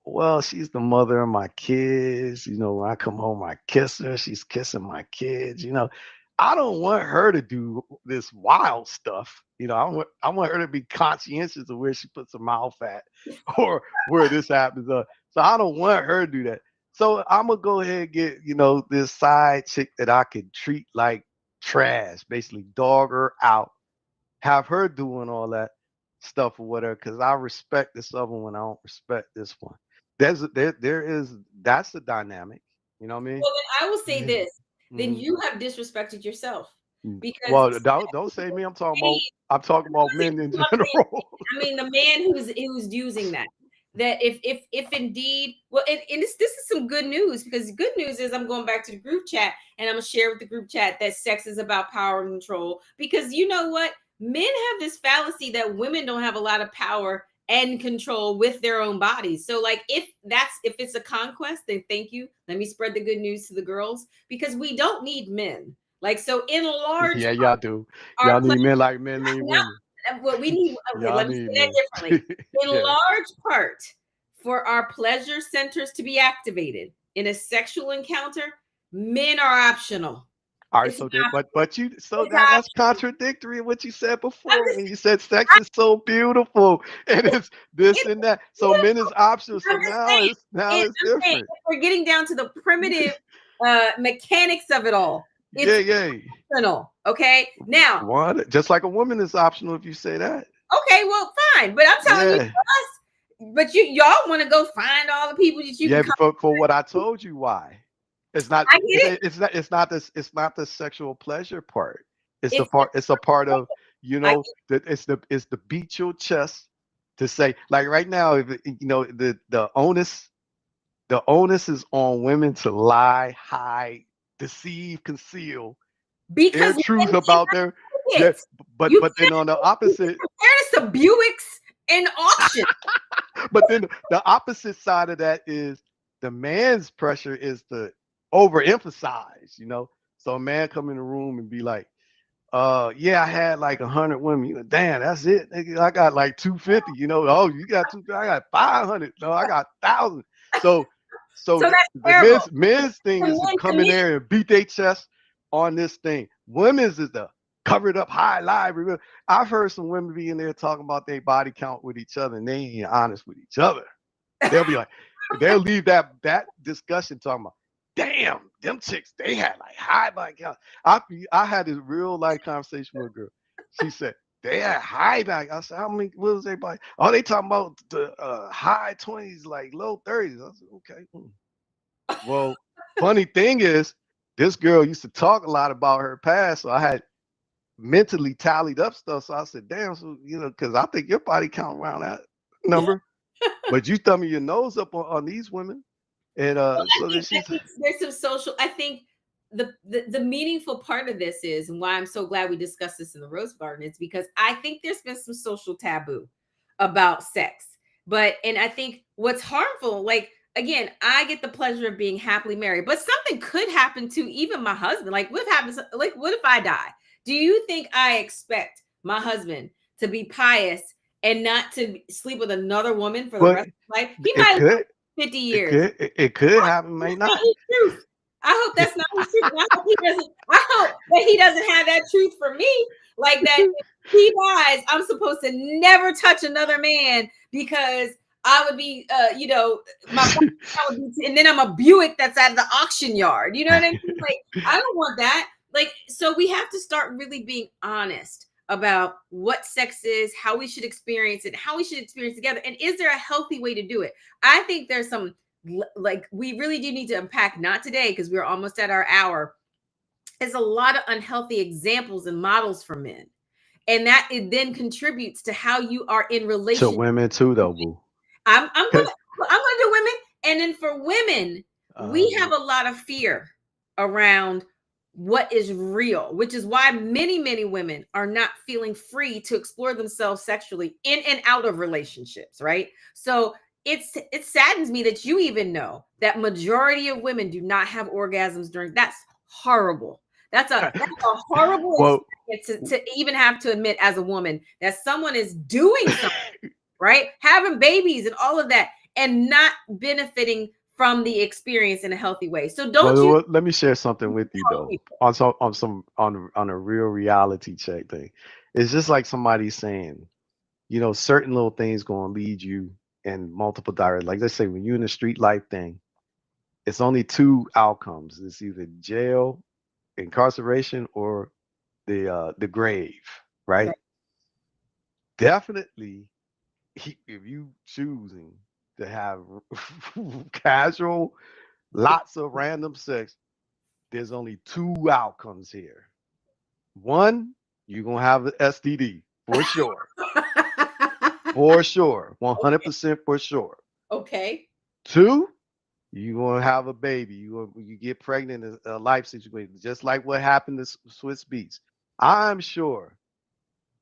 well, she's the mother of my kids. When I come home, I kiss her. She's kissing my kids. I don't want her to do this wild stuff. I want her to be conscientious of where she puts her mouth at or where this happens. So I don't want her to do that. So I'm gonna go ahead and get this side chick that I can treat like trash, basically dog her out, have her doing all that stuff or whatever, because I respect this other one. I don't respect this one. That's the dynamic. You know what I mean? Well, then I will say Yeah. this. Then Mhm. you have disrespected yourself because Well, don't say me. any I'm talking about men in general. I mean, the man who's using that. That if indeed, well, and this is some good news, because the good news is I'm going back to the group chat and I'm gonna share with the group chat that sex is about power and control. Because you know what, men have this fallacy that women don't have a lot of power and control with their own bodies. So like if it's a conquest, then thank you. Let me spread the good news to the girls, because we don't need men. Like, so in large Yeah, y'all do. our Y'all need men like men need now, women. what we need, okay, Y'all let me say need that men. differently. In Yeah. large part, for our pleasure centers to be activated in a sexual encounter, men are optional. All right, It's so not, but you so it's that's not, contradictory to what you said I'm before just, when you said sex is so beautiful and it's this it's and that. So men is beautiful. optional. So I'm just now saying, it's I'm saying, different. if we're getting down to the primitive mechanics of it all, Yeah, it's yeah. optional. Okay. Now, One, just like a woman is optional if you say that. okay, well, fine. But I'm telling you, Yeah. but y'all want to go find all the people that you can Yeah, come. for what I told you why. It's not I get it. it's not the sexual pleasure part. It's It's a part of, I that it's the beat your chest to say, like, right now, if the onus is on women to lie, hide, deceive, conceal their because truth men about their, can't yeah, it. but You but then on the can't opposite, compare this to Buicks and auction. but then the opposite side of that is the man's pressure is to overemphasize, So a man come in the room and be like, yeah, I had like 100 women. Damn, that's it. Nigga. I got like 250, Oh, you got two, I got 500. No, I got 1,000. So so So the, that's the terrible. men's thing To is to men, to come in me, there and beat their chest on this thing. Women's is the covered up high lie. I've heard some women be in there talking about their body count with each other, and they ain't honest with each other. They'll be like, they'll leave that discussion talking about, damn, them chicks, they had like high body count. I had this real life conversation with a girl. She said, they had high body. I said, how many, what was everybody? Oh, they talking about the high 20s, like low 30s. I said, okay. Well, funny thing is, this girl used to talk a lot about her past. So I had mentally tallied up stuff. So I said, damn, so, because I think your body count around that number. But you thumb your nose up on these women. And I so then think she's, there's some social. I think the meaningful part of this is, and why I'm so glad we discussed this in the Rose Garden, is because I think there's been some social taboo about sex. And I think what's harmful, like, again, I get the pleasure of being happily married, but something could happen to even my husband. Like, what happens? Like, what if I die? Do you think I expect my husband to be pious and not to sleep with another woman for the But rest of his life? He it might live could, 50 it years. could, it could happen, may That's not not. his truth. I hope that's not his truth. And I hope that he doesn't have that truth for me. Like that if he dies, I'm supposed to never touch another man because I would be my would be, and then I'm a Buick that's at the auction yard. You know what I mean? Like, I don't want that. Like, so we have to start really being honest about what sex is, how we should experience it, how we should experience together, and is there a healthy way to do it? I think there's some, like, we really do need to unpack, not today because we're almost at our hour. There's a lot of unhealthy examples and models for men, and that it then contributes to how you are in To relationship. women too, though, boo. I'm gonna do women, and then for women, we Uh, have a lot of fear around what is real, which is why many women are not feeling free to explore themselves sexually in and out of relationships, right? So it saddens me that you even know that majority of women do not have orgasms during. That's horrible. That's a horrible well, experience to even have to admit as a woman that someone is doing something, right? Having babies and all of that, and not benefiting from the experience in a healthy way. So don't you let me share something with you tell though. people. On a real reality check thing. It's just like somebody saying, certain little things gonna lead you in multiple directions. Like let's say when you're in the street life thing, it's only two outcomes. It's either jail, incarceration, or the grave, right? Right. Definitely, if you choosing to have casual, lots of random sex, there's only two outcomes here. One, you're gonna have the STD for sure, for sure, 100% for sure. Okay. Two, you're gonna have a baby. You get pregnant in a life situation, just like what happened to Swiss Beats. I'm sure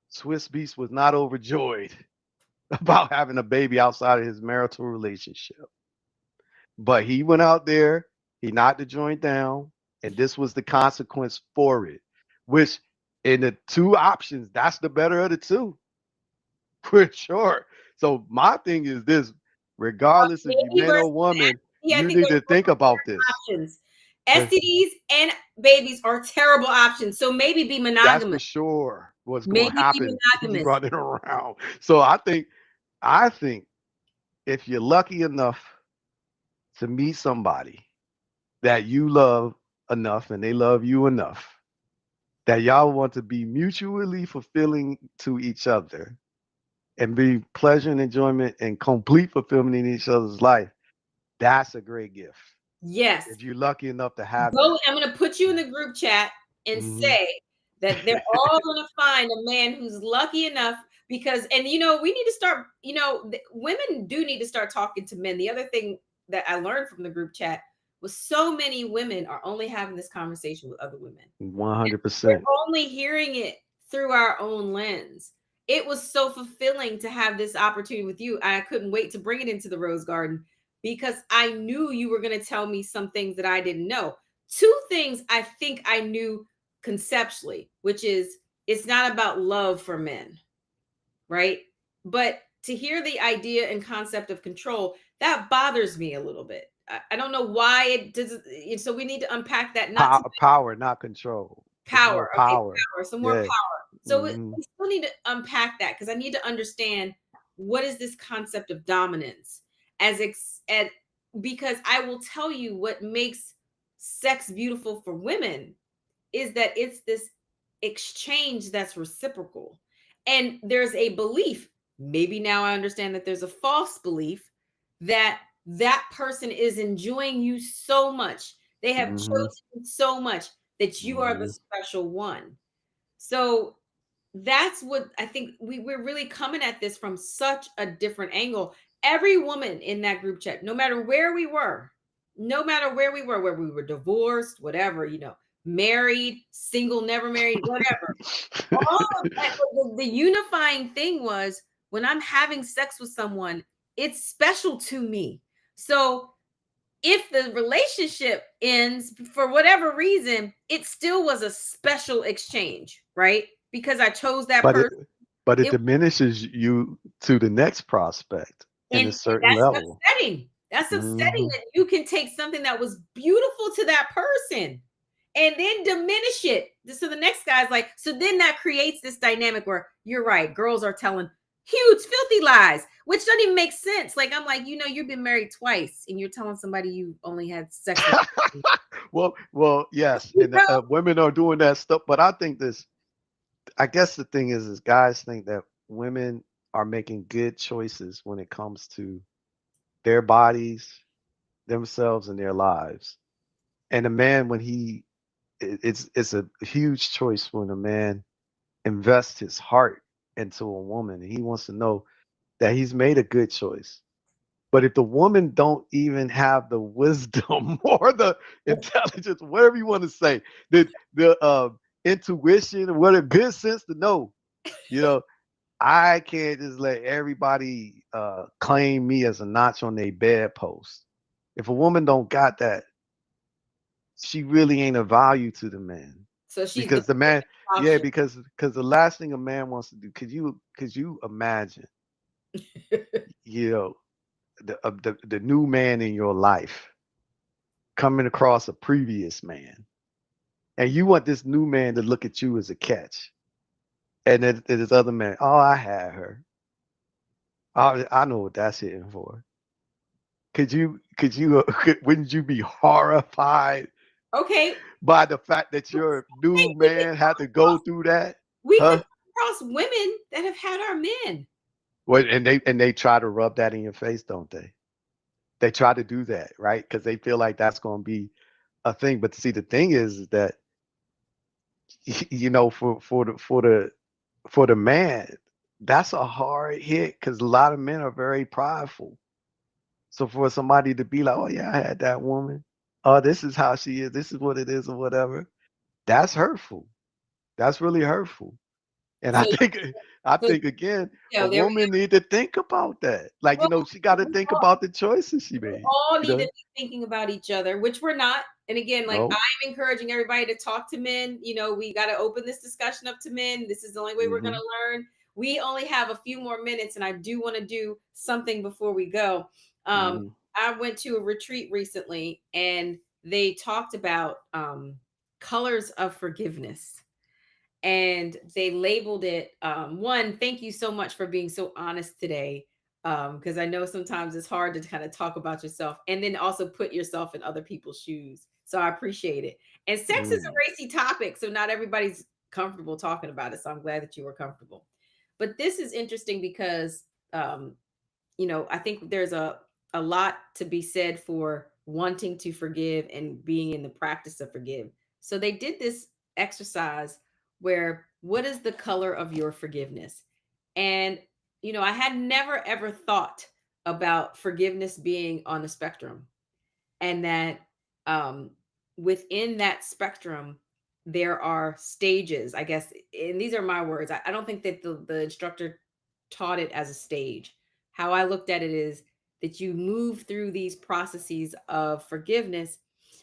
Swiss Beats was not overjoyed about having a baby outside of his marital relationship. But he went out there, he knocked the joint down, and this was the consequence for it. Which in the two options, that's the better of the two, for sure. So my thing is this: regardless if you Baby man versus or woman, STD, I you think need those to think about this. options. Because STDs and babies are terrible options. So maybe be that's for monogamous. sure what's going to Maybe be happen when you monogamous. run it around. So I think if you're lucky enough to meet somebody that you love enough and they love you enough that y'all want to be mutually fulfilling to each other and be pleasure and enjoyment and complete fulfillment in each other's life, that's a great gift. Yes. If you're lucky enough to have Go. that. I'm going to put you in the group chat and Hmm. say that they're all going to find a man who's lucky enough, because, and we need to start, women do need to start talking to men. The other thing that I learned from the group chat was so many women are only having this conversation with other women. We're 100%. only hearing it through our own lens. It was so fulfilling to have this opportunity with you. I couldn't wait to bring it into the Rose Garden because I knew you were going to tell me some things that I didn't know. Two things I think I knew conceptually, which is it's not about love for men, right? But to hear the idea and concept of control, that bothers me a little bit. I don't know why it does. So we need to unpack that. Not to Power, not control. It's more power. Okay, power. power. Some more Yeah. power. So we Hmm. still need to unpack that because I need to understand what is this concept of dominance because I will tell you what makes sex beautiful for women is that it's this exchange that's reciprocal. And there's a belief, maybe now I understand that there's a false belief that that person is enjoying you so much. They have Hmm. chosen you so much that you are the Hmm. special one. So that's what I think we're really coming at this from such a different angle. Every woman in that group chat, no matter where we were, no matter where we were divorced, whatever, married, single, never married, whatever. All of that, the unifying thing was when I'm having sex with someone, it's special to me. So if the relationship ends for whatever reason, it still was a special exchange, right? Because I chose that but it person. but it It, diminishes you to the next prospect in a and certain that's level. upsetting. That's upsetting Hmm. that you can take something that was beautiful to that person and then diminish it. So the next guy's like, so then that creates this dynamic where you're right, girls are telling huge, filthy lies, which don't even make sense. Like, I'm like, you've been married twice and you're telling somebody you only had sex with. Well, yes, You and know? women are doing that stuff, but I think this. I guess the thing is guys think that women are making good choices when it comes to their bodies, themselves, and their lives. And a man, when it's a huge choice when a man invests his heart into a woman, and he wants to know that he's made a good choice. But if the woman don't even have the wisdom or the intelligence, whatever you want to say, the intuition, what a good sense to know, you know, I can't just let everybody claim me as a notch on their bedpost. If a woman don't got that, she really ain't a value to the man. So she's the Because the man, yeah, option. because the last thing a man wants to do, could you imagine, you know, the new man in your life coming across a previous man, and you want this new man to look at you as a catch, and then this other man, oh, I had her. I know what that's hitting for. Wouldn't you be horrified Okay. by the fact that your Hey, new man had to go through that? we can Huh? come across women that have had our men. Well, and they try to rub that in your face, don't they? They try to do that, right? Because they feel like that's going to be a thing. But see, the thing is that for the man, that's a hard hit because a lot of men are very prideful. So for somebody to be like, "Oh yeah, I had that woman. Oh, this is how she is. This is what it is, or whatever," that's hurtful. That's really hurtful. And I So, think I so think again, a there we woman need to think about that. Like, go. she got to think about the choices she We made. all You need to know? be thinking about each other, which we're not. And again, like No. I'm encouraging everybody to talk to men. We got to open this discussion up to men. This is the only way we're going Hmm. to learn. We only have a few more minutes, and I do want to do something before we go. Um, Hmm. I went to a retreat recently, and they talked about colors of forgiveness, and they labeled it one. Thank you so much for being so honest today, because I know sometimes it's hard to kind of talk about yourself and then also put yourself in other people's shoes, so I appreciate it. And sex is Mm. a racy topic, so not everybody's comfortable talking about it, so I'm glad that you were comfortable. But this is interesting because um I think there's a lot to be said for wanting to forgive and being in the practice of forgive. So they did this exercise where what is the color of your forgiveness? And I had never ever thought about forgiveness being on a spectrum, and that um within that spectrum there are stages, I guess, and these are my words. I don't think that the instructor taught it as a stage. How I looked at it is that you move through these processes of forgiveness,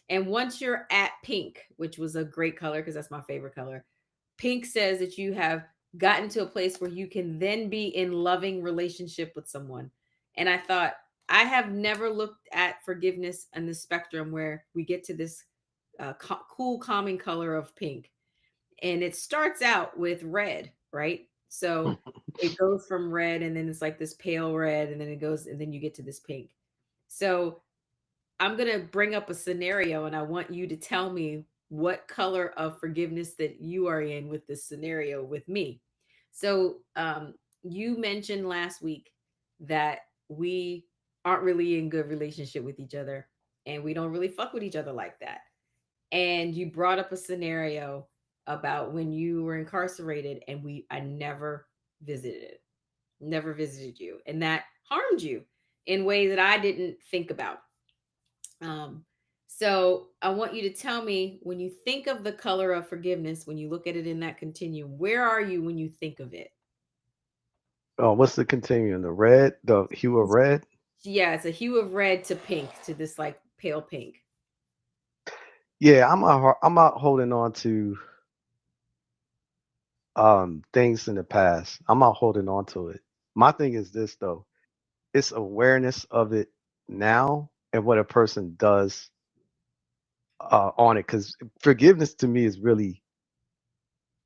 and once you're at pink, which was a great color because that's my favorite color, pink says that you have gotten to a place where you can then be in loving relationship with someone. And I thought, I have never looked at forgiveness on the spectrum where we get to this cool, calming color of pink. And it starts out with red, right? So it goes from red, and then it's like this pale red, and then it goes, and then you get to this pink. So I'm going to bring up a scenario, and I want you to tell me what color of forgiveness that you are in with this scenario with me. So, you mentioned last week that we aren't really in good relationship with each other, and we don't really fuck with each other like that. And you brought up a scenario about when you were incarcerated, and I visited never visited you, and that harmed you in ways that I didn't think about. Um, so I want you to tell me, when you think of the color of forgiveness, when you look at it in that continuum, where are you when you think of it? Oh, what's the continuum? The red, the hue of red? Yeah, it's a hue of red to pink, to this like pale pink. Yeah, I'm not holding on to things in the past. I'm not holding on to it. My thing is this though. It's awareness of it now and what a person does on it. Because forgiveness to me is really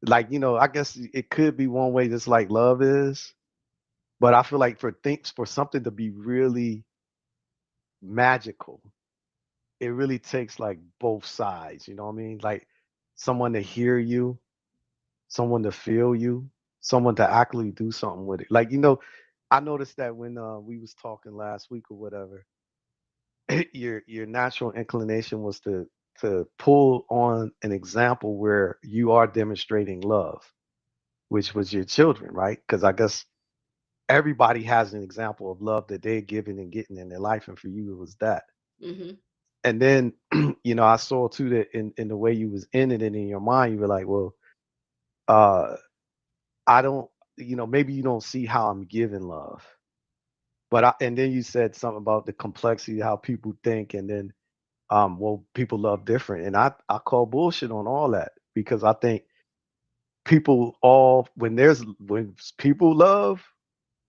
like, I guess it could be one way just like love is, but I feel like for something to be really magical, it really takes like both sides, you know what I mean? Like someone to hear you, someone to feel you, someone to actually do something with it. Like, I noticed that when we was talking last week or whatever, your natural inclination was to pull on an example where you are demonstrating love, which was your children, right? Because I guess everybody has an example of love that they're giving and getting in their life, and for you it was that. Mm-hmm. And then, I saw too that in the way you was in it and in your mind, you were like, well, uh, I don't, maybe you don't see how I'm giving love. And then you said something about the complexity, how people think, and then, well, people love different. And I call bullshit on all that because I think when people love,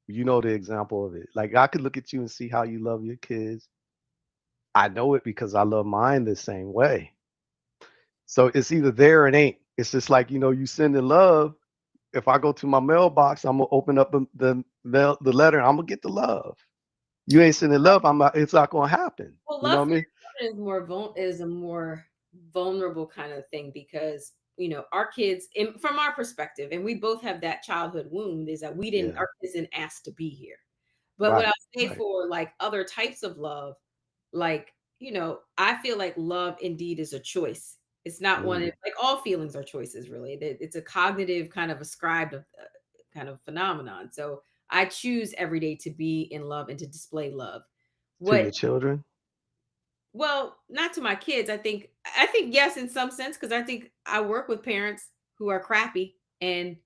the example of it. Like I could look at you and see how you love your kids. I know it because I love mine the same way. So it's either there or it ain't. It's just like, you send in love. If I go to my mailbox, I'm gonna open up the letter and I'm gonna get the love. You ain't sending love, it's not gonna happen. Well, You know love what for I mean? your children is a more vulnerable kind of thing, because our kids, from our perspective, and we both have that childhood wound, is that Yeah. our kids didn't ask to be here. But what Right. I'll say Right. for like other types of love, like, I feel like love indeed is a choice. It's not one of, Mm. like, all feelings are choices, really. It's a cognitive kind of ascribed kind of phenomenon. So I choose every day to be in love and to display love. To What your children. Well, not to my kids. I think yes, in some sense, because I think I work with parents who are crappy, and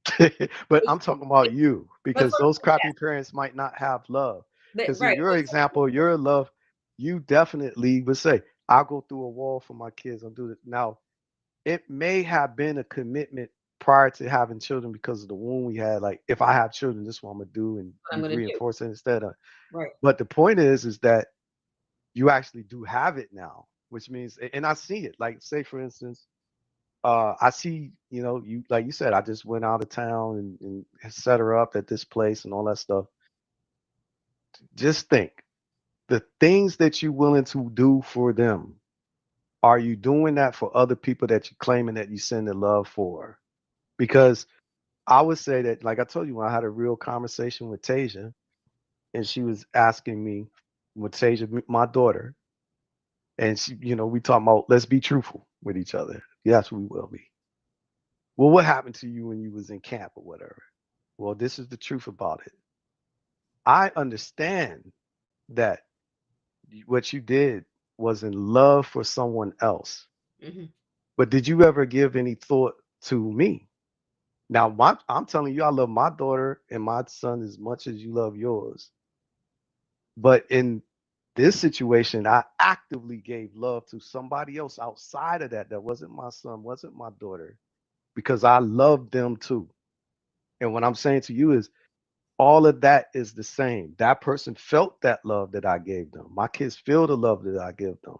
But I'm talking about you but because for those yes, crappy parents might not have love. Because in right. your example, your love, you definitely would say, I'll go through a wall for my kids. I'll do this. Now, it may have been a commitment prior to having children because of the wound we had. Like, if I have children, this is what I'm gonna do, and What I'm you going to do. reinforce it instead of. Right. But the point is that you actually do have it now, which means, and I see it. Like, say for instance, I see, you like you said, I just went out of town and set her up at this place and all that stuff. Just think the things that you're willing to do for them. Are you doing that for other people that you're claiming that you send the love for? Because I would say that, like I told you, when I had a real conversation with Tasia, and she was asking me, with Tasia, my daughter, and she, we talking about let's be truthful with each other. Yes, we will be. Well, what happened to you when you was in camp or whatever? Well, this is the truth about it. I understand that what you did was in love for someone else. Hmm. But did you ever give any thought to me? Now, I'm telling you, I love my daughter and my son as much as you love yours. But in this situation, I actively gave love to somebody else outside of that wasn't my son, wasn't my daughter, because I loved them too. And what I'm saying to you is all of that is the same. That person felt that love that I gave them. My kids feel the love that I give them.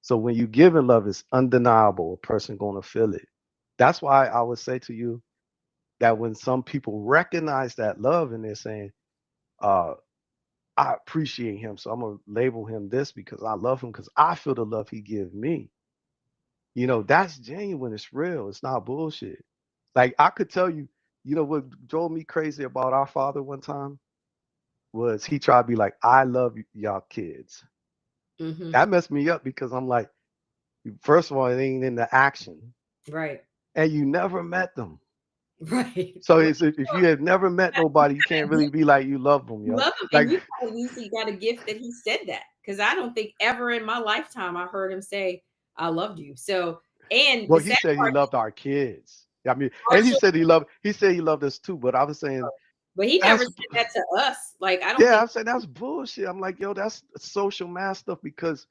So when you give in love, it's undeniable. A person gonna feel it. That's why I would say to you that when some people recognize that love and they're saying, uh, I appreciate him, so I'm gonna label him this because I love him because I feel the love he gives me. That's genuine. It's real. It's not bullshit. Like I could tell you, what drove me crazy about our father one time was he tried to be like, I love y'all kids. Hmm. That messed me up because I'm like, first of all, it ain't in the action. Right. And you never met them. Right. So Right. it's if you had never met nobody, you can't really be like you love them, You yo. love him, Like, and you probably easily got a gift that he said that, because I don't think ever in my lifetime I heard him say, "I loved you." So, and well, the he sad said he part loved our kids. I mean, our and children, he said he loved us too. But I was saying but he never that's said that to us. Like, I don't yeah, think I'm saying that's bullshit. I'm like, yo, that's social mass stuff because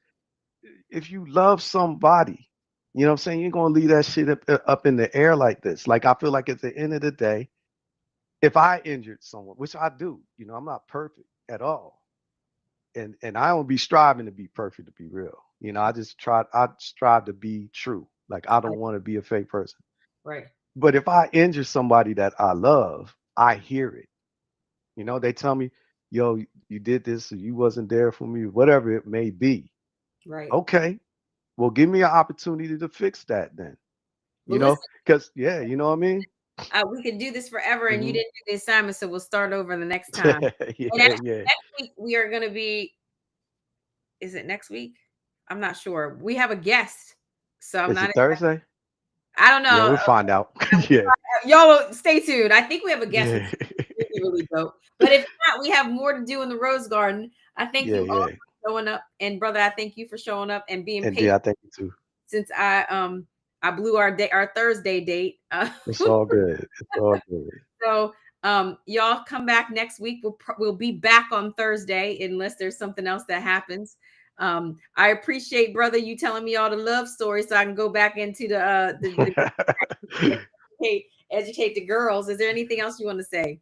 if you love somebody, you know what I'm saying, you're gonna leave that shit up in the air like this. Like I feel like at the end of the day, if I injured someone, which I do, you know, I'm not perfect at all. And I don't be striving to be perfect to be real. You know, I strive to be true. Like I don't right, want to be a fake person. right, But if I injure somebody that I love, I hear it. You know, they tell me, yo, you did this or you wasn't there for me, whatever it may be. right. Okay, well, give me an opportunity to fix that then. You Well, know, listen, because yeah, you know what I mean? we could do this forever, and you Hmm. didn't do the assignment, so we'll start over the next time. And Yeah, actually, yeah. next week we are going to be. Is it next week? I'm not sure. We have a guest, so I'm Is not. it Thursday? I don't Yeah, know. we'll find out. Yeah. Y'all stay tuned. I think we have a guest, which Yeah. is really, really dope. But if not, we have more to do in the Rose Garden. I thank Yeah, you all yeah. for showing up. And brother, I thank you for showing up and being And patient yeah, I think you too. since I blew our Thursday date. It's all good. It's all good. So y'all come back next week. We'll be back on Thursday unless there's something else that happens. I appreciate, brother, you telling me all the love stories so I can go back into the educate the girls. Is there anything else you want to say?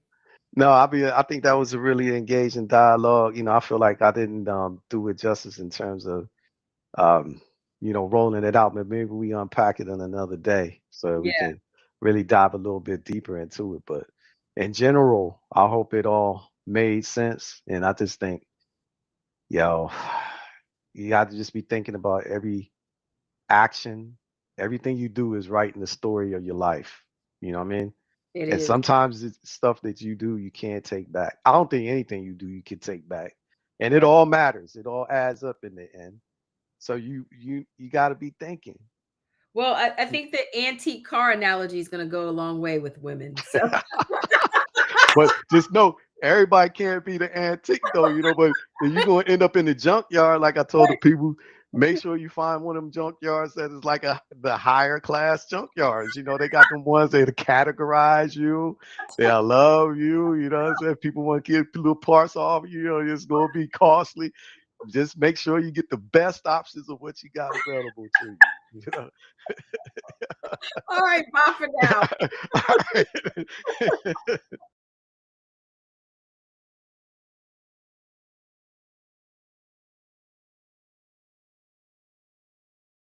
No, I think that was a really engaging dialogue. You know, I feel like I didn't do it justice in terms of um, you know, rolling it out, but maybe we unpack it in another day so we Yeah, can really dive a little bit deeper into it. But in general, I hope it all made sense. And I just think, yo, you got to just be thinking about every action, everything you do is writing the story of your life. You know what I mean? it And is. sometimes it's stuff that you do you can't take back. I don't think anything you do you can take back. And it Right. all matters. It all adds up in the end. So you got to be thinking. Well, I think the antique car analogy is going to go a long way with women. So But just know everybody can't be the antique though, you know. But if you're gonna end up in the junkyard, like I told the people, make sure you find one of them junkyards that is like the higher class junkyards. You know, they got them ones that categorize you, they'll love you, you know what I'm saying? People want to get little parts off you, you know, it's gonna be costly. Just make sure you get the best options of what you got available to you. You know. all right, bye for now. All right.